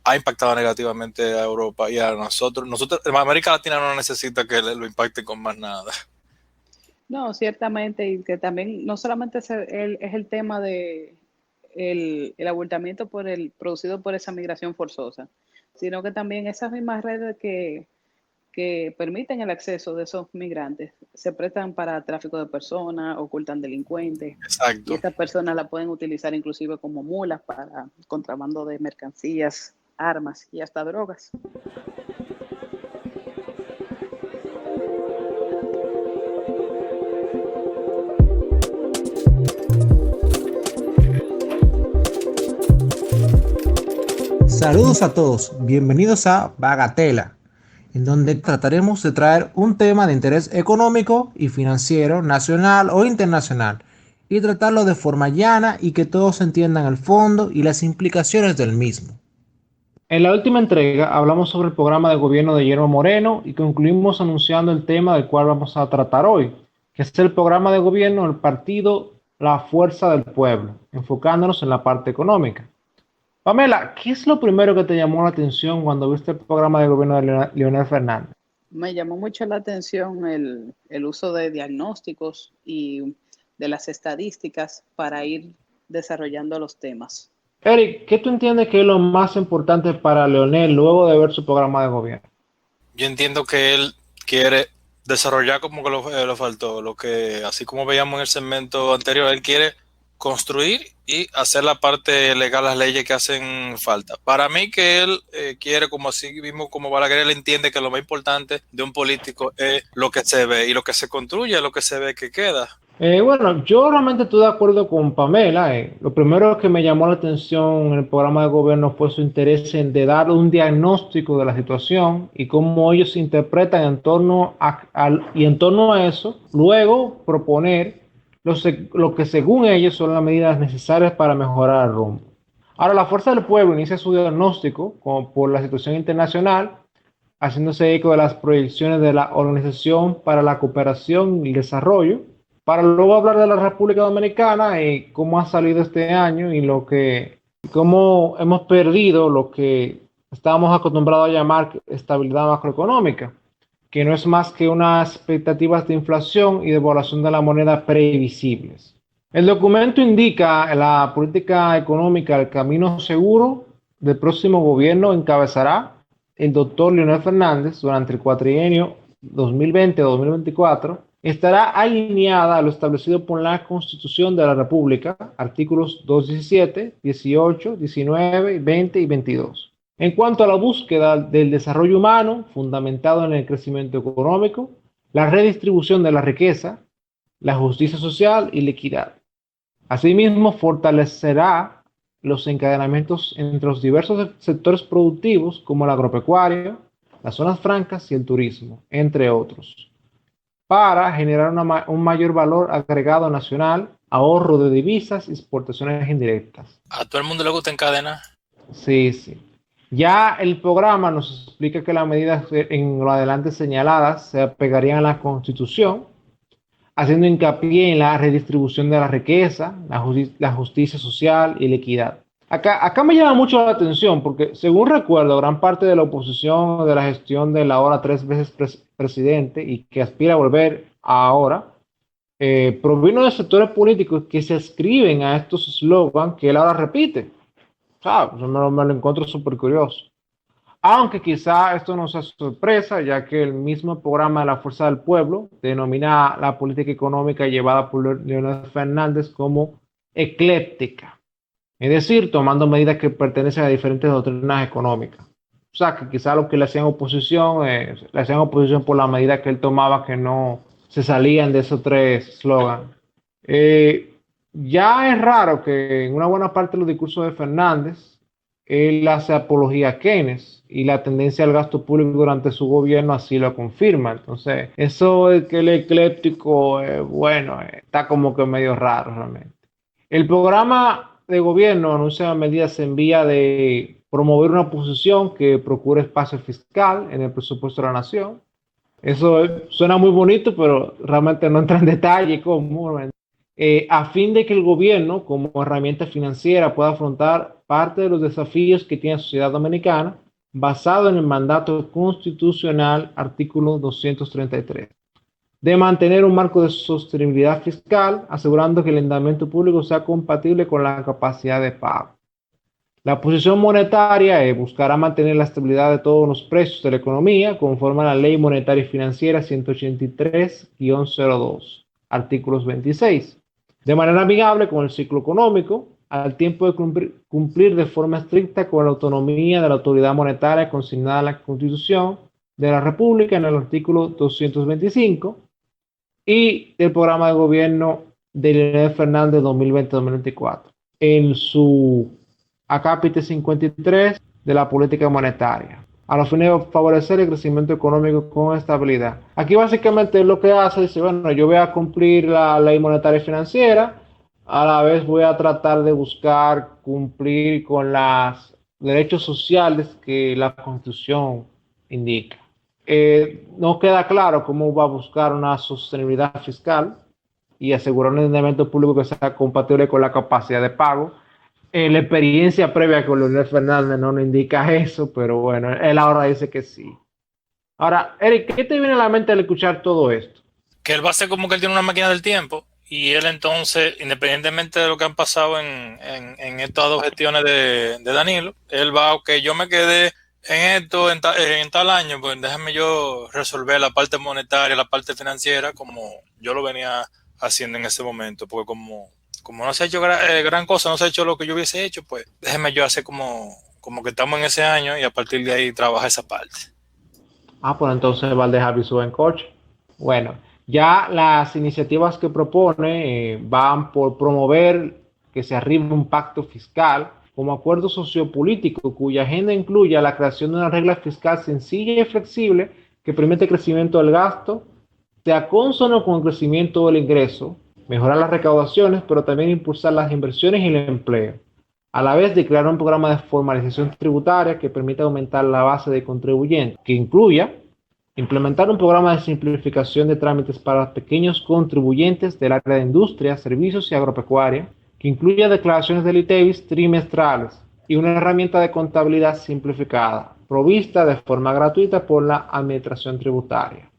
ha impactado negativamente a Europa y a nosotros. América Latina no necesita que lo impacte con más nada. No, ciertamente, y que también no solamente es el tema de el abultamiento producido por esa migración forzosa, sino que también esas mismas redes que permiten el acceso de esos migrantes se prestan para tráfico de personas, ocultan delincuentes, y Exacto. estas personas la pueden utilizar inclusive como mulas para contrabando de mercancías, armas y hasta drogas. Saludos a todos, bienvenidos a Bagatela, en donde trataremos de traer un tema de interés económico y financiero, nacional o internacional, y tratarlo de forma llana y que todos entiendan el fondo y las implicaciones del mismo. En la última entrega hablamos sobre el programa de gobierno de Guillermo Moreno y concluimos anunciando el tema del cual vamos a tratar hoy, que es el programa de gobierno del partido La Fuerza del Pueblo, enfocándonos en la parte económica. Pamela, ¿qué es lo primero que te llamó la atención cuando viste el programa de gobierno de Leonel Fernández? Me llamó mucho la atención el uso de diagnósticos y de las estadísticas para ir desarrollando los temas. Eric, ¿qué tú entiendes que es lo más importante para Leonel luego de ver su programa de gobierno? Yo entiendo que él quiere desarrollar, como que lo faltó, lo que, así como veíamos en el segmento anterior, él quiere construir y hacer la parte legal, las leyes que hacen falta. Para mí que él quiere, como así mismo como Balaguer, él entiende que lo más importante de un político es lo que se ve, y lo que se construye es lo que se ve que queda. Bueno, yo realmente estoy de acuerdo con Pamela. Lo primero que me llamó la atención en el programa de gobierno fue su interés en de dar un diagnóstico de la situación y cómo ellos se interpretan en torno a eso, luego proponer lo que según ellos son las medidas necesarias para mejorar el rumbo. Ahora, la Fuerza del Pueblo inicia su diagnóstico por la situación internacional, haciéndose eco de las proyecciones de la Organización para la Cooperación y el Desarrollo, para luego hablar de la República Dominicana y cómo ha salido este año y cómo hemos perdido lo que estábamos acostumbrados a llamar estabilidad macroeconómica, que no es más que unas expectativas de inflación y devaluación de la moneda previsibles. El documento indica la política económica, el camino seguro del próximo gobierno encabezará el doctor Leonel Fernández durante el cuatrienio 2020-2024. Estará alineada a lo establecido por la Constitución de la República, artículos 217, 18, 19, 20 y 22. En cuanto a la búsqueda del desarrollo humano, fundamentado en el crecimiento económico, la redistribución de la riqueza, la justicia social y la equidad. Asimismo, fortalecerá los encadenamientos entre los diversos sectores productivos como el agropecuario, las zonas francas y el turismo, entre otros, para generar un mayor valor agregado nacional, ahorro de divisas y exportaciones indirectas. A todo el mundo le gusta encadenar. Sí, sí. Ya el programa nos explica que las medidas en lo adelante señaladas se apegarían a la Constitución, haciendo hincapié en la redistribución de la riqueza, la justicia social y la equidad. Acá me llama mucho la atención porque, según recuerdo, gran parte de la oposición de la gestión del ahora 3 veces presidente y que aspira a volver ahora, provino de sectores políticos que se ascriben a estos eslogans que él ahora repite. ¿Sabes? Me lo encuentro súper curioso. Aunque quizá esto no sea sorpresa, ya que el mismo programa de la Fuerza del Pueblo denomina la política económica llevada por Leonel Fernández como ecléptica, es decir, tomando medidas que pertenecen a diferentes doctrinas económicas. O sea, que quizá los que le hacían oposición por la medida que él tomaba que no se salían de esos tres slogans. Ya es raro que en una buena parte de los discursos de Fernández, él hace apología a Keynes y la tendencia al gasto público durante su gobierno así lo confirma. Entonces, eso es que el ecléptico, bueno, está como que medio raro realmente. El programa de gobierno anuncia medidas en vía de promover una posición que procure espacio fiscal en el presupuesto de la nación. Eso suena muy bonito, pero realmente no entra en detalle cómo. A fin de que el gobierno, como herramienta financiera, pueda afrontar parte de los desafíos que tiene la sociedad dominicana, basado en el mandato constitucional, artículo 233, de mantener un marco de sostenibilidad fiscal, asegurando que el endeudamiento público sea compatible con la capacidad de pago. La posición monetaria buscará mantener la estabilidad de todos los precios de la economía, conforme a la Ley Monetaria y Financiera 183-02, artículos 26, de manera amigable con el ciclo económico, al tiempo de cumplir de forma estricta con la autonomía de la autoridad monetaria consignada en la Constitución de la República en el artículo 225 y del programa de gobierno de Leonel Fernández 2020-2024 en su acápite 53 de la política monetaria, a los fines de favorecer el crecimiento económico con estabilidad. Aquí básicamente lo que hace es, bueno, yo voy a cumplir la ley monetaria y financiera, a la vez voy a tratar de buscar cumplir con los derechos sociales que la Constitución indica. No queda claro cómo va a buscar una sostenibilidad fiscal y asegurar un endeudamiento público que sea compatible con la capacidad de pago. La experiencia previa con Leonel Fernández no nos indica eso, pero bueno, él ahora dice que sí. Ahora, Eric, ¿qué te viene a la mente al escuchar todo esto? Que él va a ser como que él tiene una máquina del tiempo y él entonces, independientemente de lo que han pasado en estas dos gestiones de Danilo, él va, ok, yo me quedé en esto en tal año, pues déjame yo resolver la parte monetaria, la parte financiera como yo lo venía haciendo en ese momento, porque como no se ha hecho gran cosa, no se ha hecho lo que yo hubiese hecho, pues déjeme yo hacer como que estamos en ese año y a partir de ahí trabaja esa parte. Pues entonces va a dejar su en coche. Bueno, ya las iniciativas que propone van por promover que se arribe un pacto fiscal como acuerdo sociopolítico cuya agenda incluya la creación de una regla fiscal sencilla y flexible que permite el crecimiento del gasto, sea consono con el crecimiento del ingreso, mejorar las recaudaciones, pero también impulsar las inversiones y el empleo, a la vez de crear un programa de formalización tributaria que permita aumentar la base de contribuyentes, que incluya implementar un programa de simplificación de trámites para pequeños contribuyentes del área de industria, servicios y agropecuaria, que incluya declaraciones del ITEVIS trimestrales y una herramienta de contabilidad simplificada, provista de forma gratuita por la Administración Tributaria.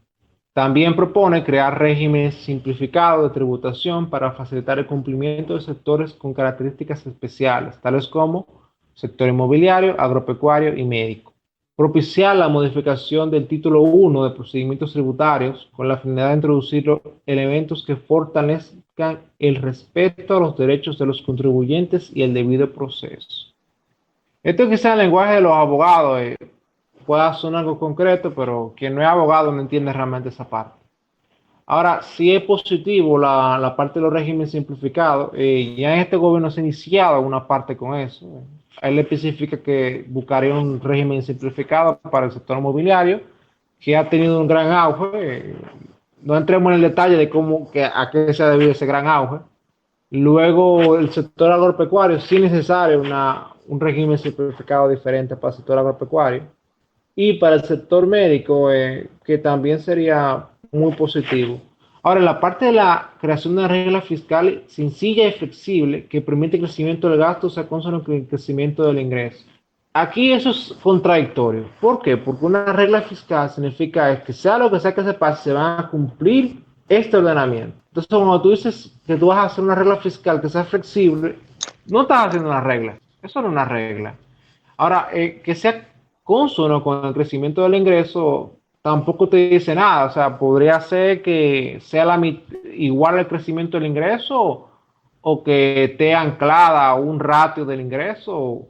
También propone crear regímenes simplificados de tributación para facilitar el cumplimiento de sectores con características especiales, tales como sector inmobiliario, agropecuario y médico. Propiciar la modificación del título 1 de procedimientos tributarios con la finalidad de introducir elementos que fortalezcan el respeto a los derechos de los contribuyentes y el debido proceso. Esto quizá en el lenguaje de los abogados pueda sonar algo concreto, pero quien no es abogado no entiende realmente esa parte. Ahora, sí es positivo la parte de los regímenes simplificados. Ya en este gobierno se ha iniciado una parte con eso. Él especifica que buscaría un régimen simplificado para el sector inmobiliario, que ha tenido un gran auge. No entremos en el detalle de a qué se ha debido ese gran auge. Luego, el sector agropecuario, sí es necesario un régimen simplificado diferente para el sector agropecuario. Y para el sector médico, que también sería muy positivo. Ahora, la parte de la creación de una regla fiscal sencilla y flexible que permite el crecimiento del gasto sea consono con el crecimiento del ingreso. Aquí eso es contradictorio. ¿Por qué? Porque una regla fiscal significa que sea lo que sea que se pase, se van a cumplir este ordenamiento. Entonces, cuando tú dices que tú vas a hacer una regla fiscal que sea flexible, no estás haciendo una regla. Eso no es una regla. Ahora, que sea cónsono con el crecimiento del ingreso, tampoco te dice nada. O sea, podría ser que sea igual el crecimiento del ingreso o que esté anclada a un ratio del ingreso.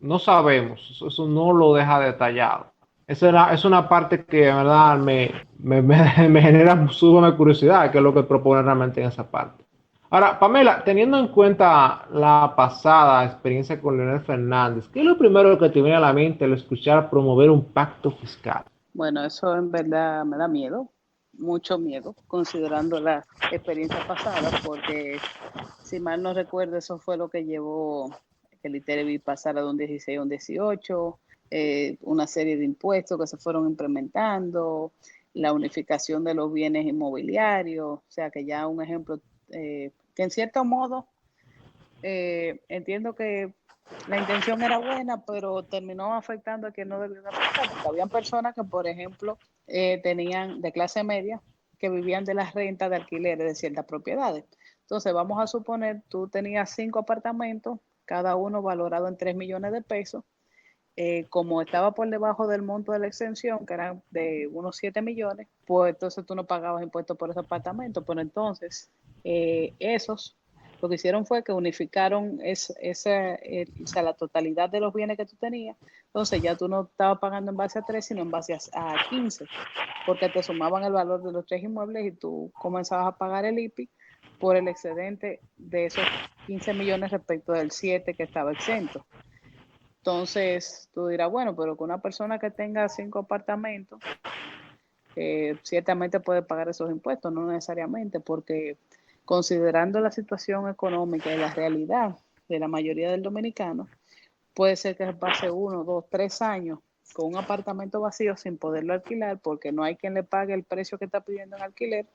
No sabemos, eso no lo deja detallado. Es una parte que de verdad me genera suma curiosidad, que es lo que propone realmente en esa parte. Ahora, Pamela, teniendo en cuenta la pasada experiencia con Leonel Fernández, ¿qué es lo primero que te viene a la mente al escuchar promover un pacto fiscal? Bueno, eso en verdad me da miedo, mucho miedo, considerando la experiencia pasada, porque si mal no recuerdo, eso fue lo que llevó que el ITERBI pasara de un 16 a un 18, una serie de impuestos que se fueron implementando, la unificación de los bienes inmobiliarios, o sea que ya un ejemplo que en cierto modo entiendo que la intención era buena, pero terminó afectando a quien no debió de afectar, porque habían personas que, por ejemplo, tenían de clase media, que vivían de las rentas de alquileres de ciertas propiedades. Entonces, vamos a suponer, tú tenías 5 apartamentos, cada uno valorado en 3 millones de pesos. Como estaba por debajo del monto de la exención, que eran de unos 7 millones, pues entonces tú no pagabas impuestos por ese apartamento. Pero entonces, esos lo que hicieron fue que unificaron la totalidad de los bienes que tú tenías. Entonces ya tú no estabas pagando en base a 3, sino en base a 15, porque te sumaban el valor de los 3 inmuebles y tú comenzabas a pagar el IPI por el excedente de esos 15 millones respecto del 7 que estaba exento. Entonces tú dirás, bueno, pero con una persona que tenga 5 apartamentos, ciertamente puede pagar esos impuestos, no necesariamente, porque considerando la situación económica y la realidad de la mayoría del dominicano, puede ser que pase 1, 2, 3 años con un apartamento vacío sin poderlo alquilar porque no hay quien le pague el precio que está pidiendo en alquiler,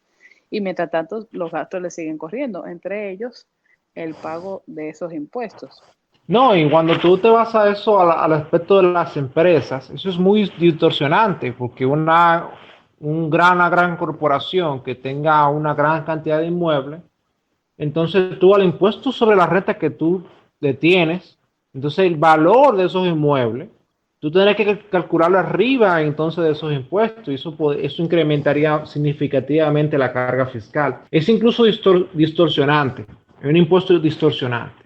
y mientras tanto los gastos le siguen corriendo, entre ellos el pago de esos impuestos. No, y cuando tú te vas a eso, al aspecto de las empresas, eso es muy distorsionante, porque una gran corporación que tenga una gran cantidad de inmuebles, entonces tú al impuesto sobre la renta que tú detienes, entonces el valor de esos inmuebles, tú tendrás que calcularlo arriba entonces de esos impuestos, y eso incrementaría significativamente la carga fiscal. Es incluso distorsionante, es un impuesto distorsionante.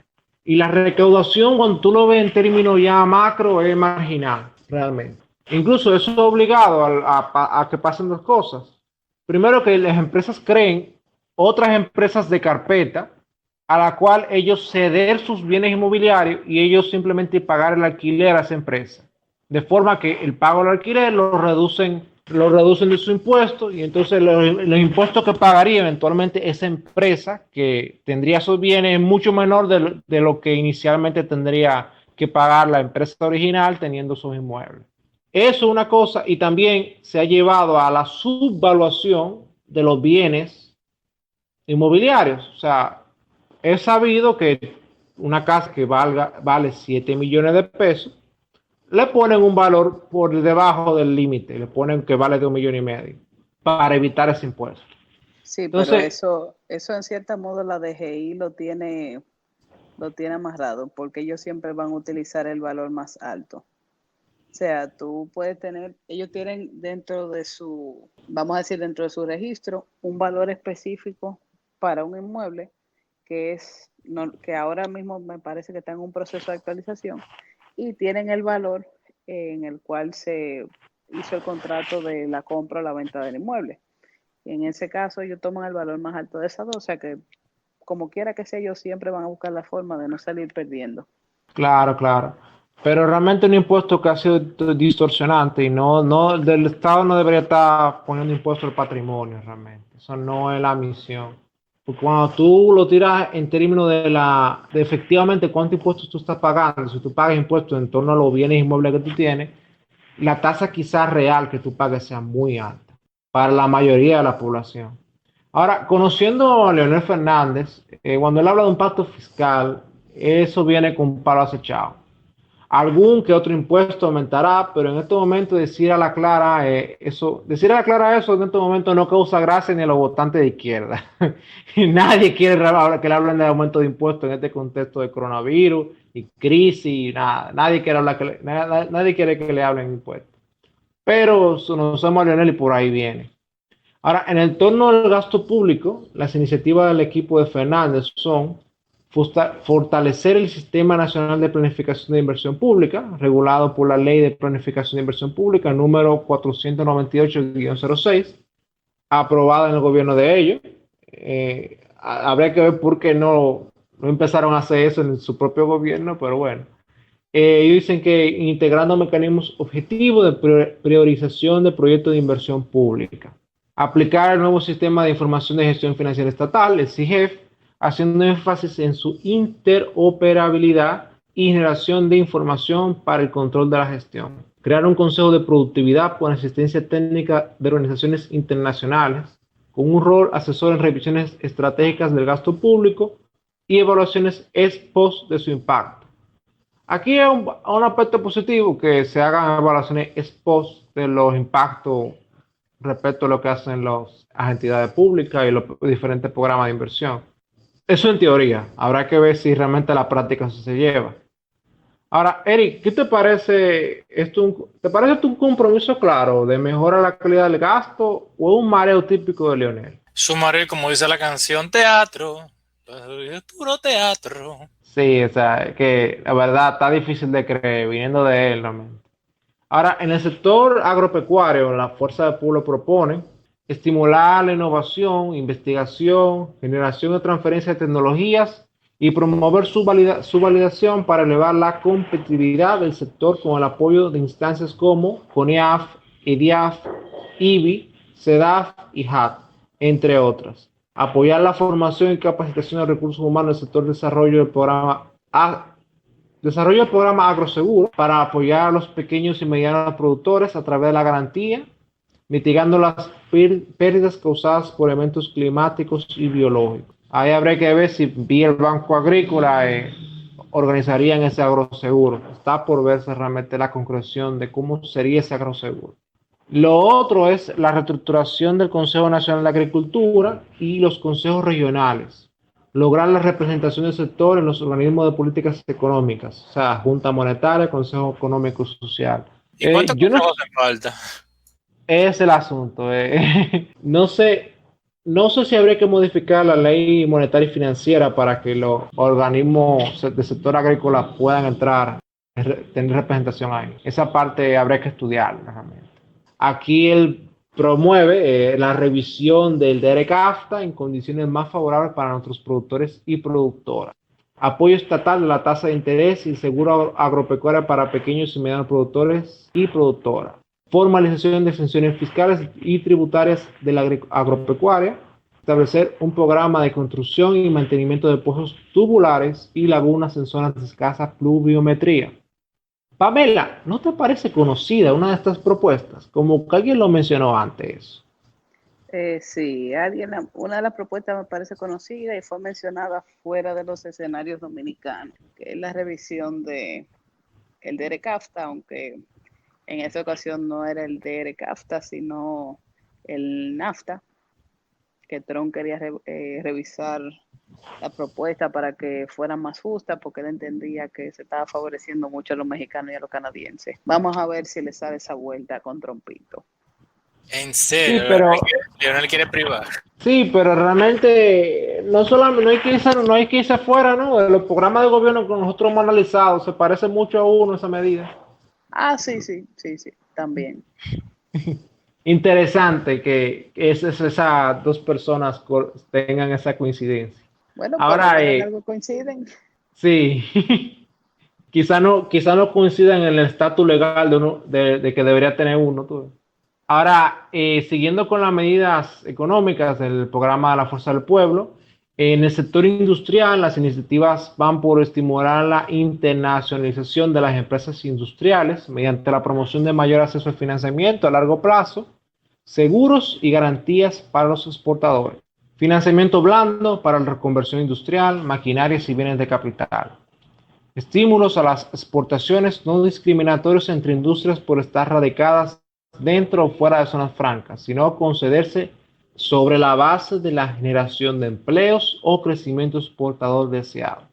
Y la recaudación, cuando tú lo ves en términos ya macro, es marginal, realmente. Incluso eso es obligado a que pasen dos cosas. Primero, que las empresas creen otras empresas de carpeta a la cual ellos ceder sus bienes inmobiliarios y ellos simplemente pagar el alquiler a esa empresa. De forma que el pago del alquiler lo reducen de su impuesto, y entonces los impuestos que pagaría eventualmente esa empresa que tendría esos bienes es mucho menor de lo que inicialmente tendría que pagar la empresa original teniendo sus inmuebles. Eso es una cosa, y también se ha llevado a la subvaluación de los bienes inmobiliarios. O sea, es sabido que una casa que vale 7 millones de pesos, le ponen un valor por debajo del límite, le ponen que vale de 1,5 millones para evitar ese impuesto. Sí, Entonces, pero eso en cierto modo la DGI lo tiene amarrado, porque ellos siempre van a utilizar el valor más alto. O sea, tú puedes tener, ellos tienen dentro de vamos a decir, dentro de su registro, un valor específico para un inmueble que ahora mismo me parece que está en un proceso de actualización, y tienen el valor en el cual se hizo el contrato de la compra o la venta del inmueble. Y en ese caso ellos toman el valor más alto de esas dos, o sea que como quiera que sea, ellos siempre van a buscar la forma de no salir perdiendo. claro, claro. Pero realmente un impuesto que ha sido distorsionante, y del Estado no debería estar poniendo impuesto al patrimonio realmente. Eso no es la misión. Porque cuando tú lo tiras en términos de efectivamente cuántos impuestos tú estás pagando, si tú pagas impuestos en torno a los bienes inmuebles que tú tienes, la tasa quizás real que tú pagues sea muy alta para la mayoría de la población. Ahora, conociendo a Leonel Fernández, cuando él habla de un pacto fiscal, eso viene con un palo acechado. Algún que otro impuesto aumentará, pero en este momento decir a la clara eso en este momento no causa gracia ni a los votantes de izquierda. Y nadie quiere que le hablen de aumento de impuestos en este contexto de coronavirus y crisis, nada, nadie quiere nadie quiere que le hablen impuestos. Pero no somos Leonel y por ahí viene. Ahora, en el torno del gasto público, las iniciativas del equipo de Fernández son fortalecer el Sistema Nacional de Planificación de Inversión Pública, regulado por la Ley de Planificación de Inversión Pública número 498-06, aprobada en el gobierno de ellos. Habría que ver por qué no empezaron a hacer eso en su propio gobierno, pero bueno. Ellos dicen que integrando mecanismos objetivos de priorización de proyectos de inversión pública. Aplicar el nuevo sistema de información de gestión financiera estatal, el CIGEF, haciendo énfasis en su interoperabilidad y generación de información para el control de la gestión. Crear un consejo de productividad con asistencia técnica de organizaciones internacionales, con un rol asesor en revisiones estratégicas del gasto público y evaluaciones ex post de su impacto. Aquí hay un aspecto positivo, que se hagan evaluaciones ex post de los impactos respecto a lo que hacen las entidades públicas y los diferentes programas de inversión. Eso en teoría, habrá que ver si realmente la práctica se lleva. Ahora, Eric, ¿qué te parece esto? ¿Te parece esto un compromiso claro de mejorar la calidad del gasto o un mareo típico de Leonel? Su mareo, como dice la canción, teatro, es puro teatro. Sí, o sea, que la verdad está difícil de creer, viniendo de él realmente. Ahora, en el sector agropecuario, la Fuerza del Pueblo propone estimular la innovación, investigación, generación de transferencia de tecnologías y promover su validación para elevar la competitividad del sector con el apoyo de instancias como CONIAF, EDIAF, IBI, CEDAF y HAT, entre otras. Apoyar la formación y capacitación de recursos humanos en el sector de desarrollo del programa agroseguro para apoyar a los pequeños y medianos productores a través de la garantía, mitigando las pérdidas causadas por eventos climáticos y biológicos. Ahí habría que ver si vía el Banco Agrícola organizarían ese agroseguro. Está por verse realmente la concreción de cómo sería ese agroseguro. Lo otro es la reestructuración del Consejo Nacional de Agricultura y los consejos regionales. Lograr la representación del sector en los organismos de políticas económicas, o sea, Junta Monetaria, Consejo Económico y Social. ¿Y cuántos consejos hacen falta? Es el asunto. No sé si habría que modificar la ley monetaria y financiera para que los organismos del sector agrícola puedan entrar, tener representación ahí. Esa parte habría que estudiarla realmente. Aquí él promueve la revisión del DERECAFTA en condiciones más favorables para nuestros productores y productoras. Apoyo estatal de la tasa de interés y seguro agropecuario para pequeños y medianos productores y productoras. Formalización de exenciones fiscales y tributarias de la agropecuaria. Establecer un programa de construcción y mantenimiento de pozos tubulares y lagunas en zonas de escasa pluviometría. Pamela, ¿no te parece conocida una de estas propuestas? Como que alguien lo mencionó antes. Sí, una de las propuestas me parece conocida y fue mencionada fuera de los escenarios dominicanos, que es la revisión del DERECAFTA, aunque en esta ocasión no era el DERECAFTA, sino el NAFTA, que Trump quería revisar la propuesta para que fuera más justa, porque él entendía que se estaba favoreciendo mucho a los mexicanos y a los canadienses. Vamos a ver si le sale esa vuelta con Trumpito. En serio, sí, pero Leonel quiere privar. Sí, pero realmente no hay que irse afuera, ¿no? De los programas de gobierno que nosotros hemos analizado, se parece mucho a uno esa medida. Ah, sí, también. Interesante que esas dos personas tengan esa coincidencia. Bueno, ahora algo coinciden. Sí, quizá no coincidan en el estatus legal de que debería tener uno. Tú. Ahora, siguiendo con las medidas económicas del programa de la Fuerza del Pueblo, en el sector industrial, las iniciativas van por estimular la internacionalización de las empresas industriales mediante la promoción de mayor acceso al financiamiento a largo plazo, seguros y garantías para los exportadores, financiamiento blando para la reconversión industrial, maquinarias y bienes de capital, estímulos a las exportaciones no discriminatorios entre industrias por estar radicadas dentro o fuera de zonas francas, sino concederse sobre la base de la generación de empleos o crecimiento exportador deseado.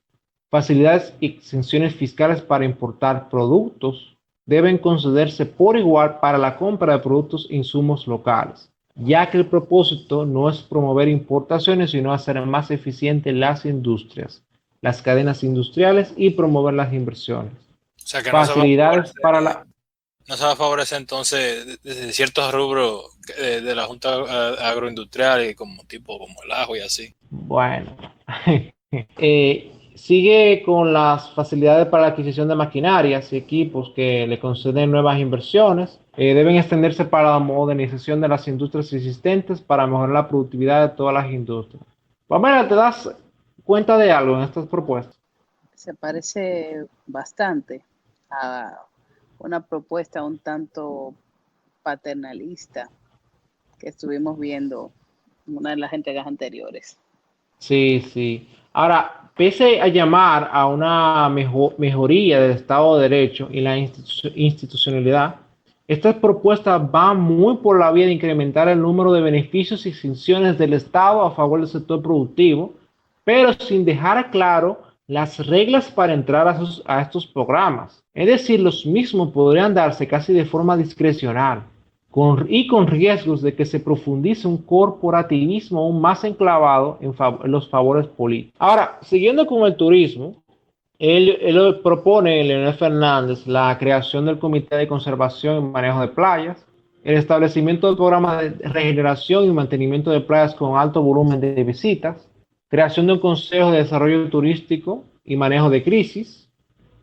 facilidades y exenciones fiscales para importar productos deben concederse por igual para la compra de productos e insumos locales, ya que el propósito no es promover importaciones, sino hacer más eficientes las industrias, las cadenas industriales y promover las inversiones. O sea que Facilidades para la... no se va a favorecer entonces de ciertos rubros de la Junta Agroindustrial y como el ajo y así. Bueno, sigue con las facilidades para la adquisición de maquinarias y equipos que le conceden nuevas inversiones. Deben extenderse para la modernización de las industrias existentes para mejorar la productividad de todas las industrias. Pamela, ¿te das cuenta de algo en estas propuestas? Se parece bastante a una propuesta un tanto paternalista que estuvimos viendo en una de las entregas anteriores. Sí, sí. Ahora, pese a llamar a una mejoría del Estado de Derecho y la institucionalidad, estas propuestas van muy por la vía de incrementar el número de beneficios y exenciones del Estado a favor del sector productivo, pero sin dejar claro las reglas para entrar a estos programas. Es decir, los mismos podrían darse casi de forma discrecional y con riesgos de que se profundice un corporativismo aún más enclavado en los favores políticos. Ahora, siguiendo con el turismo, él propone, Leonel Fernández, la creación del Comité de Conservación y Manejo de Playas, el establecimiento del programa de regeneración y mantenimiento de playas con alto volumen de visitas, creación de un Consejo de Desarrollo Turístico y Manejo de Crisis,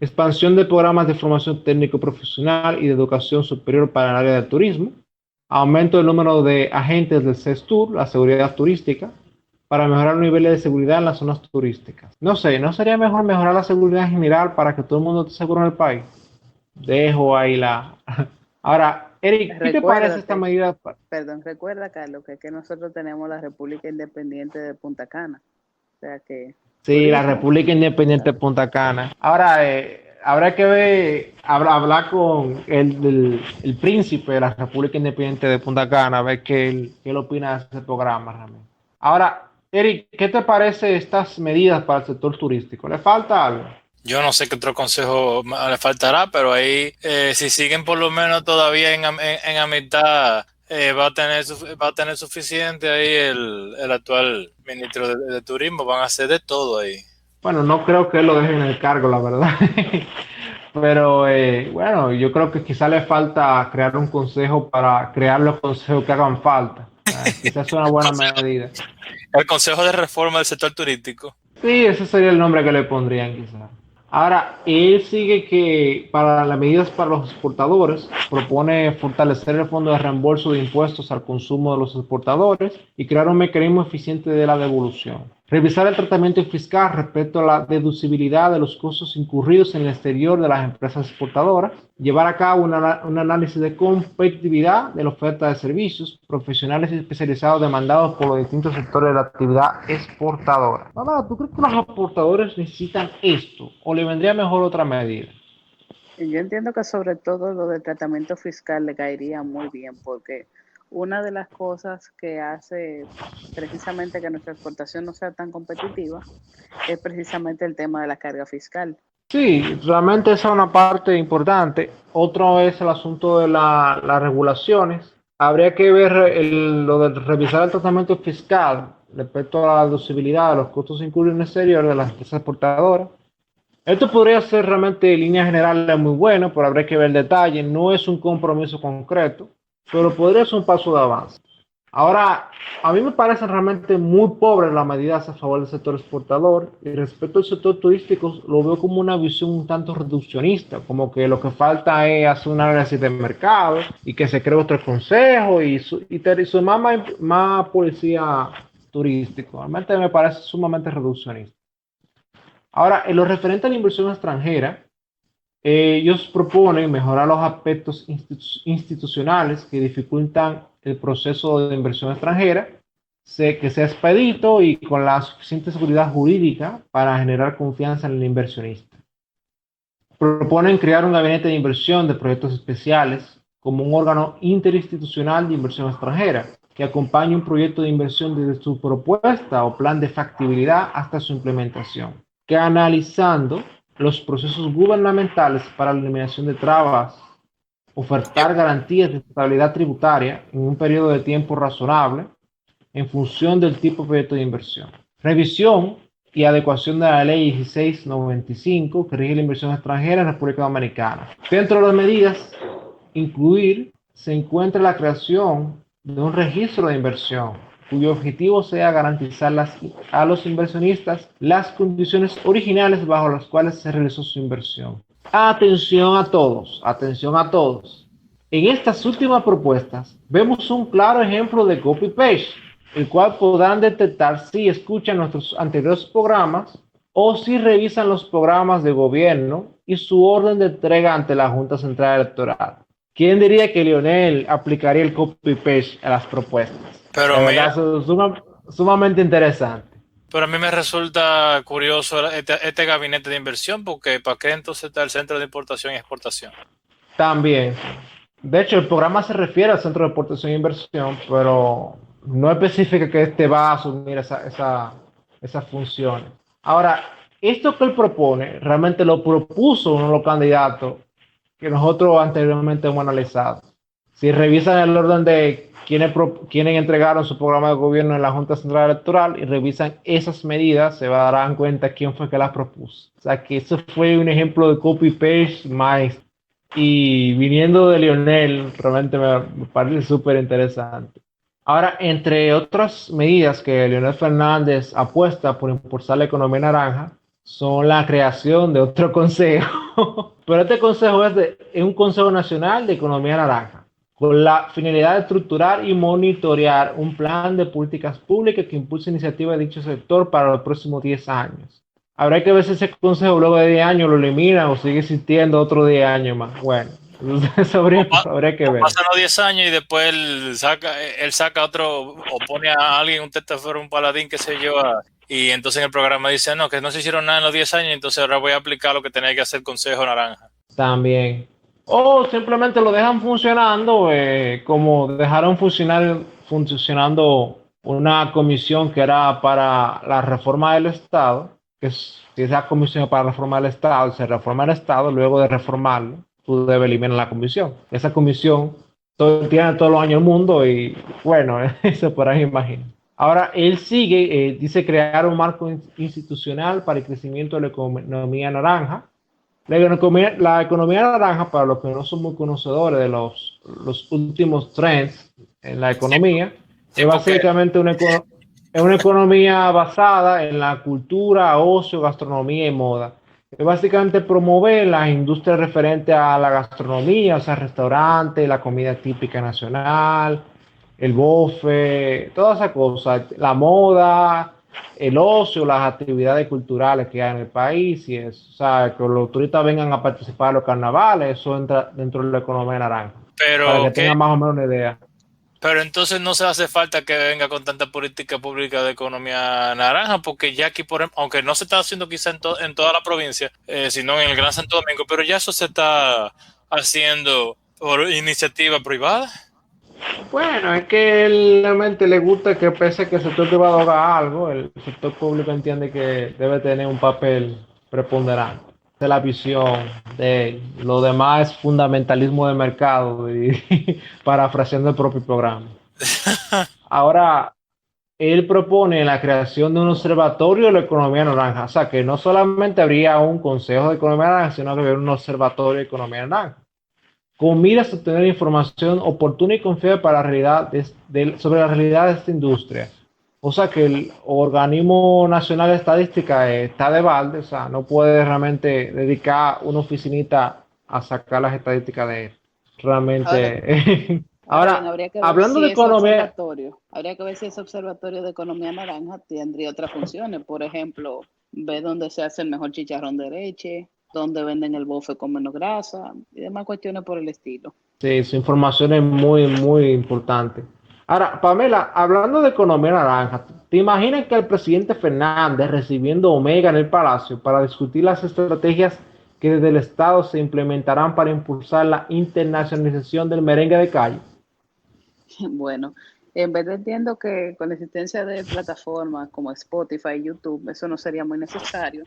expansión de programas de formación técnico-profesional y de educación superior para el área del turismo, aumento del número de agentes del CESTUR, la seguridad turística, para mejorar los niveles de seguridad en las zonas turísticas. No sé, ¿no sería mejor mejorar la seguridad en general para que todo el mundo esté seguro en el país? Dejo ahí la... Ahora, Eric, ¿qué te parece esta medida? Perdón, recuerda, Carlos, que nosotros tenemos la República Independiente de Punta Cana. O sea que... Sí, la República Independiente de Punta Cana. Ahora, habrá que ver, hablar con el príncipe de la República Independiente de Punta Cana, a ver qué él opina de ese programa realmente. Ahora, Eric, ¿qué te parece estas medidas para el sector turístico? ¿Le falta algo? Yo no sé qué otro consejo le faltará, pero ahí, si siguen por lo menos todavía en amistad, va a tener suficiente ahí el actual ministro de Turismo, van a hacer de todo ahí. Bueno, no creo que él lo deje en el cargo, la verdad. Pero bueno, yo creo que quizá le falta crear un consejo para crear los consejos que hagan falta. Quizás es una buena medida. El Consejo de Reforma del Sector Turístico. Sí, ese sería el nombre que le pondrían quizás. Ahora, él sigue que para las medidas para los exportadores, propone fortalecer el fondo de reembolso de impuestos al consumo de los exportadores y crear un mecanismo eficiente de la devolución. Revisar el tratamiento fiscal respecto a la deducibilidad de los costos incurridos en el exterior de las empresas exportadoras. Llevar a cabo un análisis de competitividad de la oferta de servicios profesionales y especializados demandados por los distintos sectores de la actividad exportadora. Mamá, ¿tú crees que los exportadores necesitan esto o le vendría mejor otra medida? Yo entiendo que sobre todo lo del tratamiento fiscal le caería muy bien, porque una de las cosas que hace precisamente que nuestra exportación no sea tan competitiva es precisamente el tema de la carga fiscal. Sí, realmente esa es una parte importante. Otro es el asunto de las regulaciones. Habría que ver lo de revisar el tratamiento fiscal respecto a la deducibilidad de los costos incurridos en el exterior de las empresas exportadoras. Esto podría ser realmente en líneas generales muy bueno, pero habría que ver el detalle. No es un compromiso concreto, pero podría ser un paso de avance. Ahora, a mí me parecen realmente muy pobres las medidas a favor del sector exportador y respecto al sector turístico lo veo como una visión un tanto reduccionista, como que lo que falta es hacer un análisis de mercado y que se cree otro consejo y más policía turístico. Realmente me parece sumamente reduccionista. Ahora, en lo referente a la inversión extranjera, ellos proponen mejorar los aspectos institucionales que dificultan el proceso de inversión extranjera, que sea expedito y con la suficiente seguridad jurídica para generar confianza en el inversionista. Proponen crear un gabinete de inversión de proyectos especiales como un órgano interinstitucional de inversión extranjera que acompañe un proyecto de inversión desde su propuesta o plan de factibilidad hasta su implementación. que analizando los procesos gubernamentales para la eliminación de trabas, ofertar garantías de estabilidad tributaria en un periodo de tiempo razonable en función del tipo de proyecto de inversión. Revisión y adecuación de la ley 1695 que rige la inversión extranjera en República Dominicana. Dentro de las medidas, incluir se encuentra la creación de un registro de inversión cuyo objetivo sea garantizar a los inversionistas las condiciones originales bajo las cuales se realizó su inversión. Atención a todos, atención a todos. En estas últimas propuestas vemos un claro ejemplo de copy-paste, el cual podrán detectar si escuchan nuestros anteriores programas o si revisan los programas de gobierno y su orden de entrega ante la Junta Central Electoral. ¿Quién diría que Leonel aplicaría el copy-paste a las propuestas? Pero mira, Sumamente interesante. pero a mí me resulta curioso este gabinete de inversión, porque ¿para qué entonces está el Centro de Importación y Exportación? También. De hecho, el programa se refiere al Centro de Exportación e Inversión, pero no especifica que este va a asumir esas funciones. Ahora, esto que él propone, realmente lo propuso uno de los candidatos que nosotros anteriormente hemos analizado. Si revisan el orden de quienes entregaron su programa de gobierno en la Junta Central Electoral y revisan esas medidas, se darán cuenta quién fue que las propuso. O sea que eso fue un ejemplo de copy-paste maestro. Y viniendo de Leonel, realmente me parece súper interesante. Ahora, entre otras medidas que Leonel Fernández apuesta por impulsar la economía naranja, son la creación de otro consejo. Pero este consejo es un Consejo Nacional de Economía Naranja, con la finalidad de estructurar y monitorear un plan de políticas públicas que impulse iniciativas de dicho sector para los próximos 10 años. Habrá que ver si ese consejo luego de 10 años lo elimina o sigue existiendo otro 10 años más. Bueno, eso habría que ver. Pasan los 10 años y después él saca otro, o pone a alguien, un testaferro, un paladín, qué sé yo, y entonces en el programa dice, no, que no se hicieron nada en los 10 años, entonces ahora voy a aplicar lo que tenía que hacer el Consejo Naranja. También. O simplemente lo dejan funcionando, como dejaron funcionando una comisión que era para la reforma del Estado, que si esa comisión para la reforma del Estado, se reforma el Estado, luego de reformarlo, tú debes eliminar la comisión. Esa comisión tiene todos los años el mundo y bueno, eso por ahí imagino. Ahora, él sigue, dice crear un marco institucional para el crecimiento de la economía naranja. La economía naranja, para los que no son muy conocedores de los últimos trends en la economía, es básicamente una economía basada en la cultura, ocio, gastronomía y moda. Es básicamente promover las industrias referentes a la gastronomía, o sea, restaurantes, la comida típica nacional, el bofe, todas esas cosas, la moda, el ocio, las actividades culturales que hay en el país y eso, o sea, que los turistas vengan a participar en los carnavales, eso entra dentro de la economía naranja. Para que tengan más o menos una idea. Pero entonces no se hace falta que venga con tanta política pública de economía naranja, porque ya aquí, por ejemplo, aunque no se está haciendo quizá en toda la provincia, sino en el Gran Santo Domingo, pero ya eso se está haciendo por iniciativa privada. Bueno, es que él realmente le gusta que pese a que el sector privado haga algo, el sector público entiende que debe tener un papel preponderante. Esa es la visión de él. Lo demás es fundamentalismo de mercado y parafraseando el propio programa. Ahora, él propone la creación de un observatorio de la economía naranja. O sea, que no solamente habría un consejo de economía naranja, sino que habría un observatorio de economía naranja, con miras a obtener información oportuna y confiable para sobre la realidad de esta industria. O sea que el Organismo Nacional de Estadística está de balde, o sea, no puede realmente dedicar una oficinita a sacar las estadísticas de él. Realmente. Ahora, hablando de economía, habría que ver si ese observatorio de economía naranja tendría otras funciones. Por ejemplo, ver dónde se hace el mejor chicharrón de leche, donde venden el bofe con menos grasa y demás cuestiones por el estilo. Sí, su información es muy, muy importante. Ahora, Pamela, hablando de economía naranja, ¿te imaginas que el presidente Fernández recibiendo Omega en el Palacio para discutir las estrategias que desde el Estado se implementarán para impulsar la internacionalización del merengue de calle? Bueno, En vez de entiendo que con la existencia de plataformas como Spotify, YouTube, eso no sería muy necesario,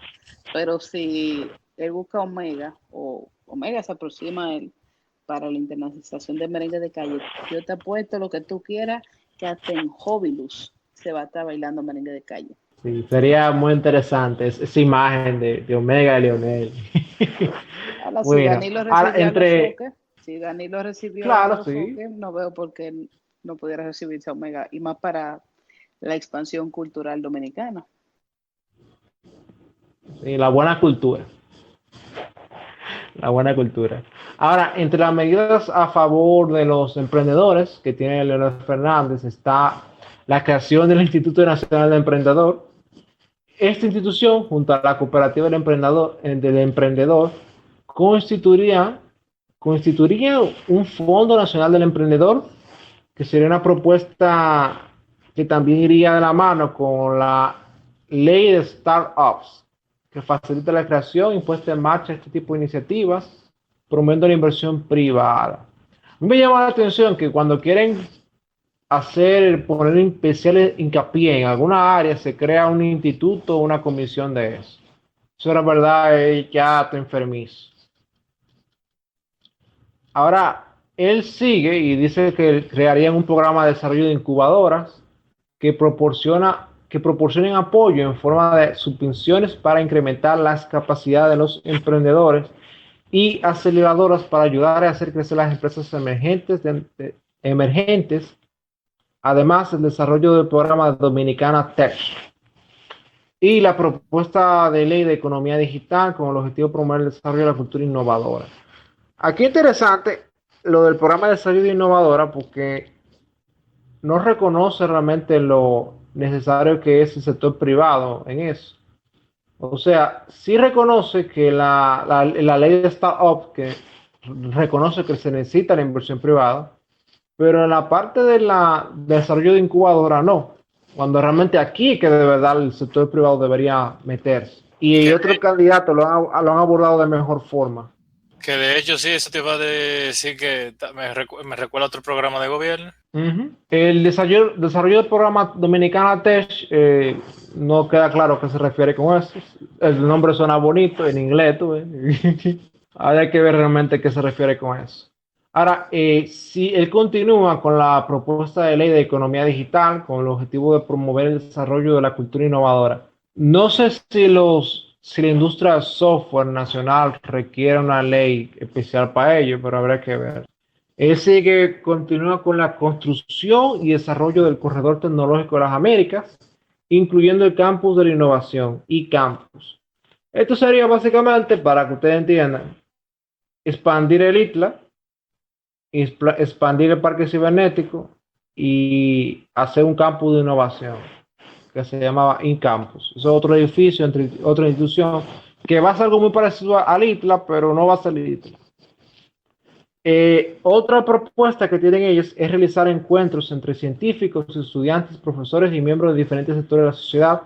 pero si él busca Omega o Omega se aproxima a él para la internacionalización de merengue de calle, yo te apuesto lo que tú quieras que hasta en Hobilus se va a estar bailando merengue de calle. Sí, sería muy interesante esa imagen de Omega y Leonel. Ahora, si Bueno, Danilo ahora recibió a los entre, foques, si Danilo recibió a claro, los sí, foques, no veo por qué no pudiera recibirse a Omega, y más para la expansión cultural dominicana. sí, la buena cultura, la buena cultura. Ahora, entre las medidas a favor de los emprendedores que tiene Leonel Fernández está la creación del Instituto Nacional del Emprendedor. Esta institución, junto a la cooperativa del emprendedor constituiría, constituiría un Fondo Nacional del Emprendedor, que sería una propuesta que también iría de la mano con la ley de startups, que facilita la creación y puesta en marcha de este tipo de iniciativas, promoviendo la inversión privada. A mí me llama la atención que cuando quieren poner especial hincapié en alguna área, se crea un instituto o una comisión de eso. Eso la verdad es ya te enfermizo. Ahora, él sigue y dice que crearían un programa de desarrollo de incubadoras que proporcionen apoyo en forma de subvenciones para incrementar las capacidades de los emprendedores y aceleradoras para ayudar a hacer crecer las empresas emergentes. Además, el desarrollo del programa Dominicana Tech y la propuesta de ley de economía digital con el objetivo de promover el desarrollo de la cultura innovadora. Aquí interesante lo del programa de desarrollo innovadora porque no reconoce realmente lo necesario que es el sector privado en eso. O sea, sí reconoce que la ley de startup que reconoce que se necesita la inversión privada, pero en la parte de desarrollo de incubadora no. Cuando realmente aquí que de verdad el sector privado debería meterse. Y Que otros candidatos lo han abordado de mejor forma. Que de hecho sí, eso te iba a decir que me recuerda a otro programa de gobierno. El desarrollo del programa Dominicana Tech no queda claro a qué se refiere con eso. El nombre suena bonito en inglés, tú ves. Hay que ver realmente a qué se refiere con eso. Ahora, si él continúa con la propuesta de ley de economía digital con el objetivo de promover el desarrollo de la cultura innovadora, no sé si la industria de software nacional requiere una ley especial para ello, pero habrá que ver. Él sigue, continúa con la construcción y desarrollo del Corredor Tecnológico de las Américas, incluyendo el Campus de la Innovación y Campus. Esto sería básicamente, para que ustedes entiendan, expandir el ITLA, expandir el parque cibernético y hacer un campus de innovación que se llamaba InCampus. Es otro edificio, entre otra institución, que va a ser algo muy parecido al ITLA, pero no va a ser el ITLA. Otra propuesta que tienen ellos es realizar encuentros entre científicos, estudiantes, profesores y miembros de diferentes sectores de la sociedad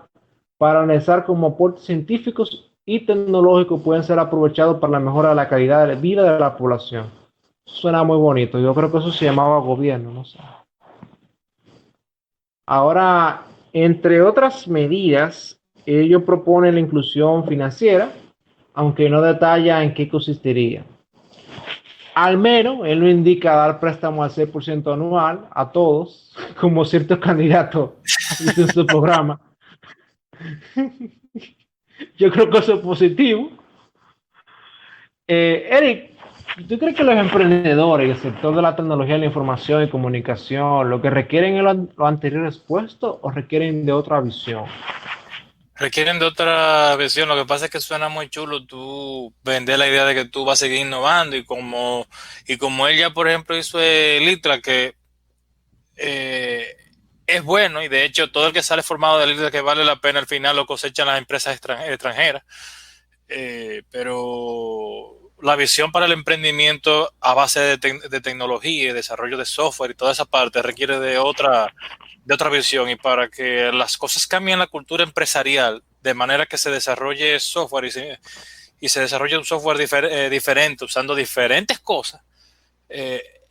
para analizar cómo aportes científicos y tecnológicos pueden ser aprovechados para la mejora de la calidad de vida de la población. Suena muy bonito. Yo creo que eso se llamaba gobierno, no sé. Ahora, entre otras medidas, ellos proponen la inclusión financiera, aunque no detalla en qué consistiría. Al menos, él no indica dar préstamos al 6% anual a todos, como ciertos candidatos dicen en su programa. Yo creo que eso es positivo. Eric, ¿tú crees que los emprendedores y el sector de la tecnología, la información y comunicación, lo que requieren es lo anterior expuesto o requieren de otra visión? Requieren de otra visión. Lo que pasa es que suena muy chulo tú vender la idea de que tú vas a seguir innovando y como él ya, por ejemplo, hizo el ITRA, que es bueno, y de hecho todo el que sale formado del ITRA que vale la pena al final lo cosechan las empresas extranjeras. Pero la visión para el emprendimiento a base de tecnología y desarrollo de software y toda esa parte requiere de otra visión, y para que las cosas cambien la cultura empresarial de manera que se desarrolle software y se desarrolle un software diferente usando diferentes cosas,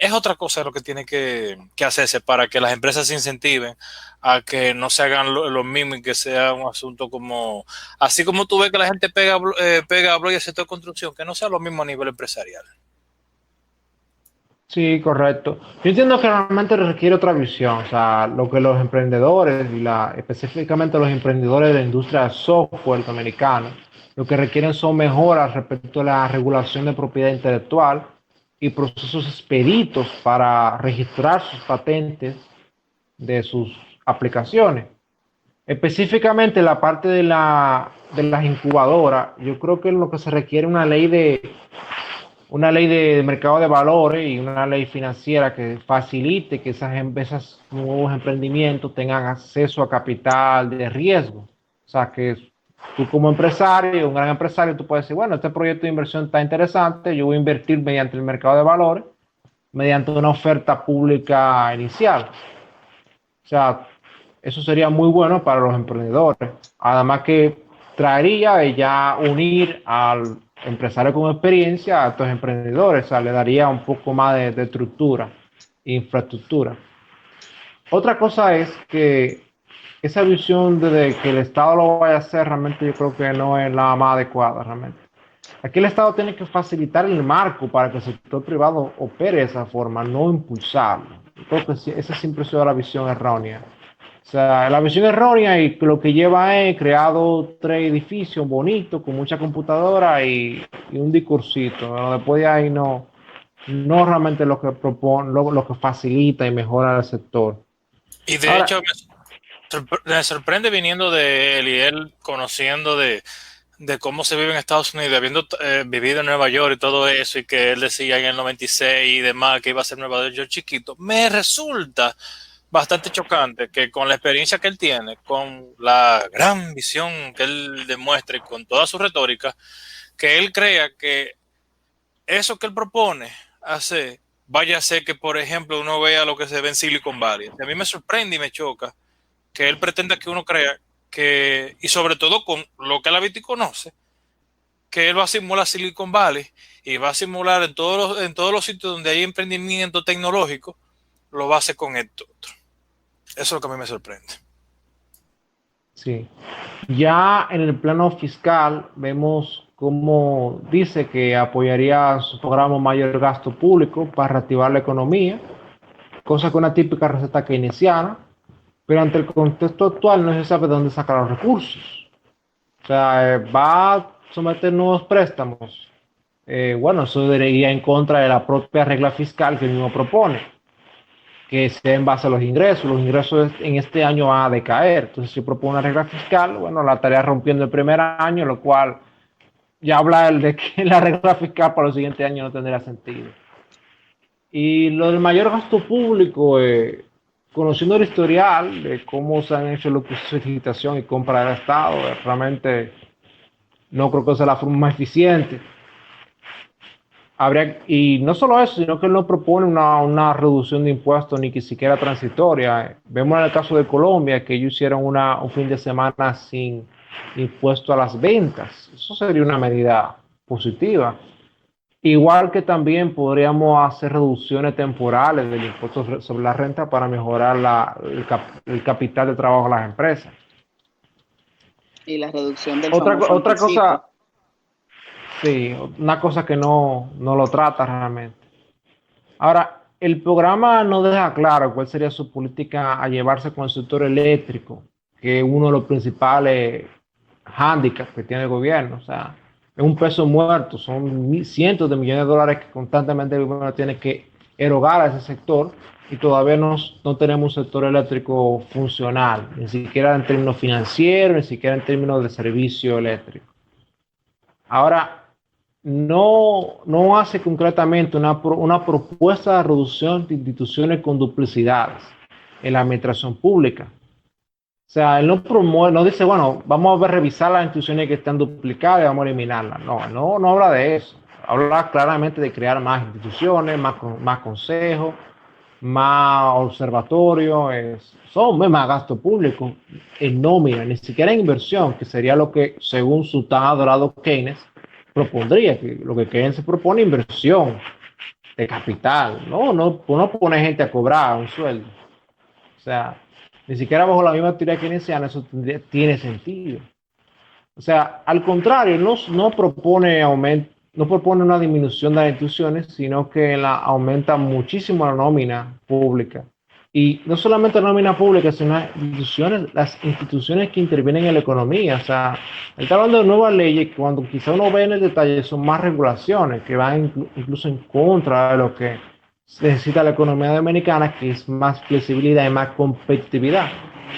es otra cosa lo que tiene que hacerse para que las empresas se incentiven a que no se hagan lo mismo y que sea un asunto como, así como tú ves que la gente pega blog y el sector de construcción, que no sea lo mismo a nivel empresarial. Sí, correcto. Yo entiendo que realmente requiere otra visión, o sea, lo que los emprendedores específicamente los emprendedores de la industria del software dominicano, lo que requieren son mejoras respecto a la regulación de propiedad intelectual y procesos expeditos para registrar sus patentes de sus aplicaciones. Específicamente la parte de las incubadoras, yo creo que lo que se requiere es una ley de mercado de valores y una ley financiera que facilite que esas nuevos emprendimientos tengan acceso a capital de riesgo. O sea, que tú como empresario, un gran empresario, tú puedes decir, bueno, este proyecto de inversión está interesante, yo voy a invertir mediante el mercado de valores, mediante una oferta pública inicial. O sea, eso sería muy bueno para los emprendedores. Además que traería ya unir al empresario con experiencia a estos emprendedores, o sea, le daría un poco más de estructura, infraestructura. Otra cosa es que esa visión de que el Estado lo vaya a hacer, realmente yo creo que no es la más adecuada, realmente. Aquí el Estado tiene que facilitar el marco para que el sector privado opere de esa forma, no impulsarlo. Yo creo que esa siempre ha sido la visión errónea. O sea, la visión errónea y lo que lleva es creado 3 edificios bonitos con mucha computadora y un discursito. Pero después de ahí no realmente lo que propone, lo que facilita y mejora el sector. Y de Ahora, hecho me sorprende viniendo de él y él conociendo de cómo se vive en Estados Unidos, habiendo vivido en Nueva York y todo eso, y que él decía en el 96 y demás que iba a ser Nueva York chiquito, me resulta bastante chocante que con la experiencia que él tiene, con la gran visión que él demuestra y con toda su retórica, que él crea que eso que él propone hacer vaya a ser que, por ejemplo, uno vea lo que se ve en Silicon Valley. A mí me sorprende y me choca que él pretenda que uno crea que, y sobre todo con lo que él ha visto y conoce, que él va a simular Silicon Valley y va a simular en todos los sitios donde hay emprendimiento tecnológico, lo va a hacer con esto otro. Eso es lo que a mí me sorprende. sí. Ya en el plano fiscal vemos cómo dice que apoyaría su programa Mayor Gasto Público para reactivar la economía, cosa que una típica receta keynesiana, pero ante el contexto actual no se sabe de dónde sacar los recursos. O sea, va a someter nuevos préstamos. Bueno, eso iría en contra de la propia regla fiscal que él mismo propone, que sea en base a los ingresos. Los ingresos en este año van a decaer. Entonces, si propone una regla fiscal, bueno, la estaría rompiendo el primer año, lo cual ya habla de que la regla fiscal para los siguientes años no tendría sentido. Y lo del mayor gasto público, conociendo el historial de cómo se han hecho los procesos de licitación y compra del Estado, realmente no creo que sea la forma más eficiente. Y no solo eso, sino que él no propone una reducción de impuestos ni que siquiera transitoria. Vemos en el caso de Colombia que ellos hicieron un fin de semana sin impuesto a las ventas. Eso sería una medida positiva. Igual que también podríamos hacer reducciones temporales del impuesto sobre la renta para mejorar el capital de trabajo de las empresas. Y la reducción del Otra anticipo. cosa, sí, una cosa que no lo trata realmente. Ahora, el programa no deja claro cuál sería su política a llevarse con el sector eléctrico, que es uno de los principales hándicaps que tiene el gobierno. O sea, es un peso muerto, son cientos de millones de dólares que constantemente el gobierno tiene que erogar a ese sector y todavía no tenemos un sector eléctrico funcional, ni siquiera en términos financieros, ni siquiera en términos de servicio eléctrico. Ahora, no hace concretamente una propuesta de reducción de instituciones con duplicidades en la administración pública. O sea, él no promueve, no dice, bueno, vamos a revisar las instituciones que están duplicadas y vamos a eliminarlas. No habla de eso. Habla claramente de crear más instituciones, más consejos, más observatorios, son más gasto público en nómina, ni siquiera en inversión, que sería lo que, según su tan adorado Keynes, propondría, que lo que Keynes se propone inversión, de capital. No pone gente a cobrar un sueldo. O sea, ni siquiera bajo la misma teoría keynesiana eso tiene sentido. O sea, al contrario, no propone no propone una disminución de las instituciones, sino que aumenta muchísimo la nómina pública. Y no solamente la nómina pública, sino las instituciones que intervienen en la economía. O sea, él está hablando de nuevas leyes que cuando quizá uno ve en el detalle son más regulaciones, que van incluso en contra de lo que necesita la economía dominicana, que es más flexibilidad y más competitividad,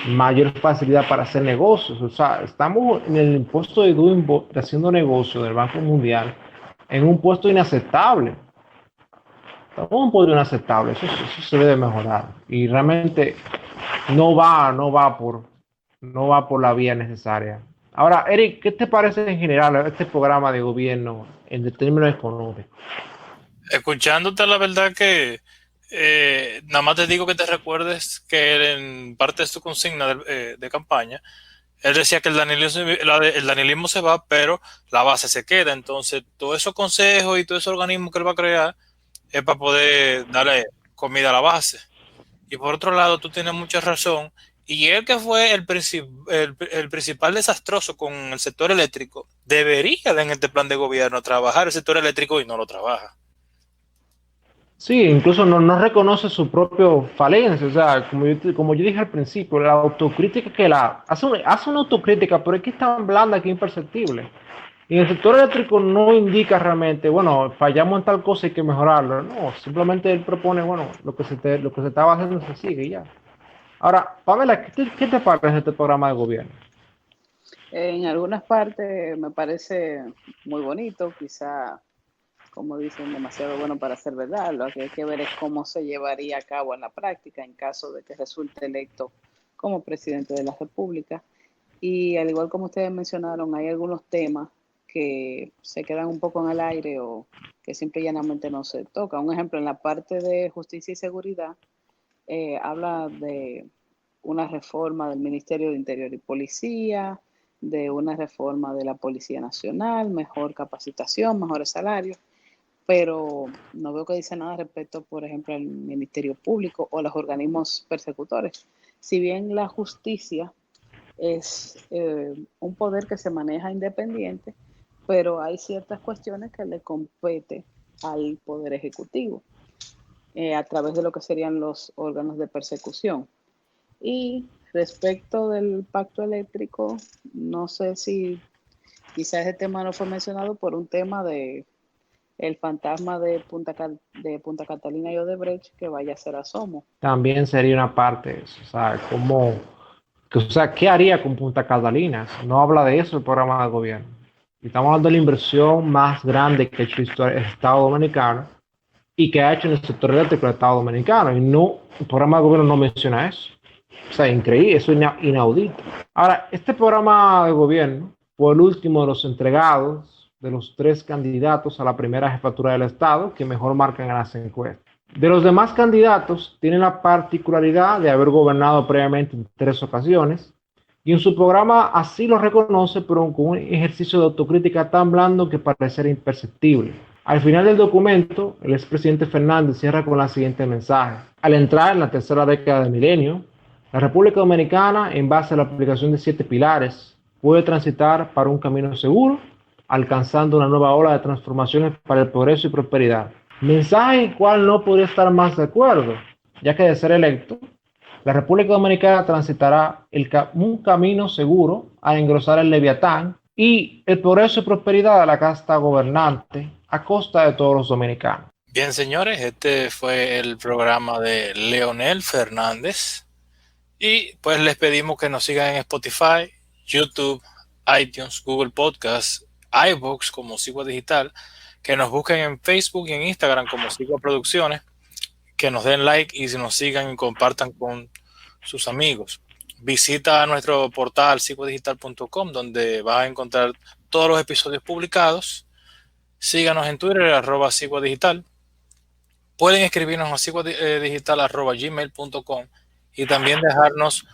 mayor facilidad para hacer negocios. O sea, estamos en el impuesto de haciendo negocio del Banco Mundial en un puesto inaceptable. Estamos en un puesto inaceptable. Eso se debe mejorar. Y realmente no va por la vía necesaria. Ahora, Eric, ¿qué te parece en general este programa de gobierno en términos económicos? Escuchándote, la verdad que nada más te digo que te recuerdes que en parte de su consigna de campaña, él decía que el danilismo se va, pero la base se queda. Entonces, todos esos consejos y todos esos organismos que él va a crear es para poder darle comida a la base. Y por otro lado, tú tienes mucha razón. Y él, que fue el principal desastroso con el sector eléctrico, debería en este plan de gobierno trabajar el sector eléctrico y no lo trabaja. Sí, incluso no reconoce su propio falencia. O sea, como yo dije al principio, la autocrítica hace una autocrítica, pero es que es tan blanda que es imperceptible. Y el sector eléctrico no indica realmente, bueno, fallamos en tal cosa y hay que mejorarlo. No, simplemente él propone, bueno, lo que se estaba haciendo se sigue y ya. Ahora, Pamela, ¿qué te parece este programa de gobierno? En algunas partes me parece muy bonito, quizá, como dicen, demasiado bueno para ser verdad. Lo que hay que ver es cómo se llevaría a cabo en la práctica en caso de que resulte electo como presidente de la República. Y al igual como ustedes mencionaron, hay algunos temas que se quedan un poco en el aire o que simple y llanamente no se tocan. Un ejemplo, en la parte de justicia y seguridad, habla de una reforma del Ministerio de Interior y Policía, de una reforma de la Policía Nacional, mejor capacitación, mejores salarios, pero no veo que dice nada respecto, por ejemplo, al Ministerio Público o los organismos persecutores. Si bien la justicia es un poder que se maneja independiente, pero hay ciertas cuestiones que le compete al Poder Ejecutivo a través de lo que serían los órganos de persecución. Y respecto del pacto eléctrico, no sé si quizás ese tema no fue mencionado por un tema de el fantasma de Punta Catalina y Odebrecht que vaya a ser asomo. También sería una parte de eso. O sea, ¿qué haría con Punta Catalina? No habla de eso el programa de gobierno. Y estamos hablando de la inversión más grande que ha hecho el Estado Dominicano y que ha hecho en el sector eléctrico el Estado Dominicano. Y no, el programa de gobierno no menciona eso. O sea, increíble, eso es inaudito. Ahora, este programa de gobierno fue el último de los entregados de los 3 candidatos a la primera jefatura del Estado que mejor marcan en las encuestas. De los demás candidatos, tienen la particularidad de haber gobernado previamente en 3 ocasiones y en su programa así lo reconoce, pero con un ejercicio de autocrítica tan blando que parece imperceptible. Al final del documento, el expresidente Fernández cierra con la siguiente mensaje. Al entrar en la tercera década del milenio, la República Dominicana, en base a la aplicación de 7 pilares, puede transitar para un camino seguro, alcanzando una nueva ola de transformaciones para el progreso y prosperidad. Mensaje en el cual no podría estar más de acuerdo, ya que de ser electo, la República Dominicana transitará un camino seguro a engrosar el Leviatán y el progreso y prosperidad de la casta gobernante a costa de todos los dominicanos. Bien, señores, este fue el programa de Leonel Fernández. Y pues les pedimos que nos sigan en Spotify, YouTube, iTunes, Google Podcasts, iVoox como Sigua Digital, que nos busquen en Facebook y en Instagram como Sigua Producciones, que nos den like y nos sigan y compartan con sus amigos. Visita nuestro portal siguadigital.com donde vas a encontrar todos los episodios publicados. Síganos en Twitter @siguadigital. Pueden escribirnos a siguadigital@gmail.com y también dejarnos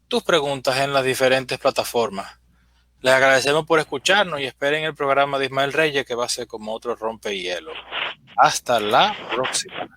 tus preguntas en las diferentes plataformas. Les agradecemos por escucharnos y esperen el programa de Ismael Reyes, que va a ser como otro rompehielo. Hasta la próxima.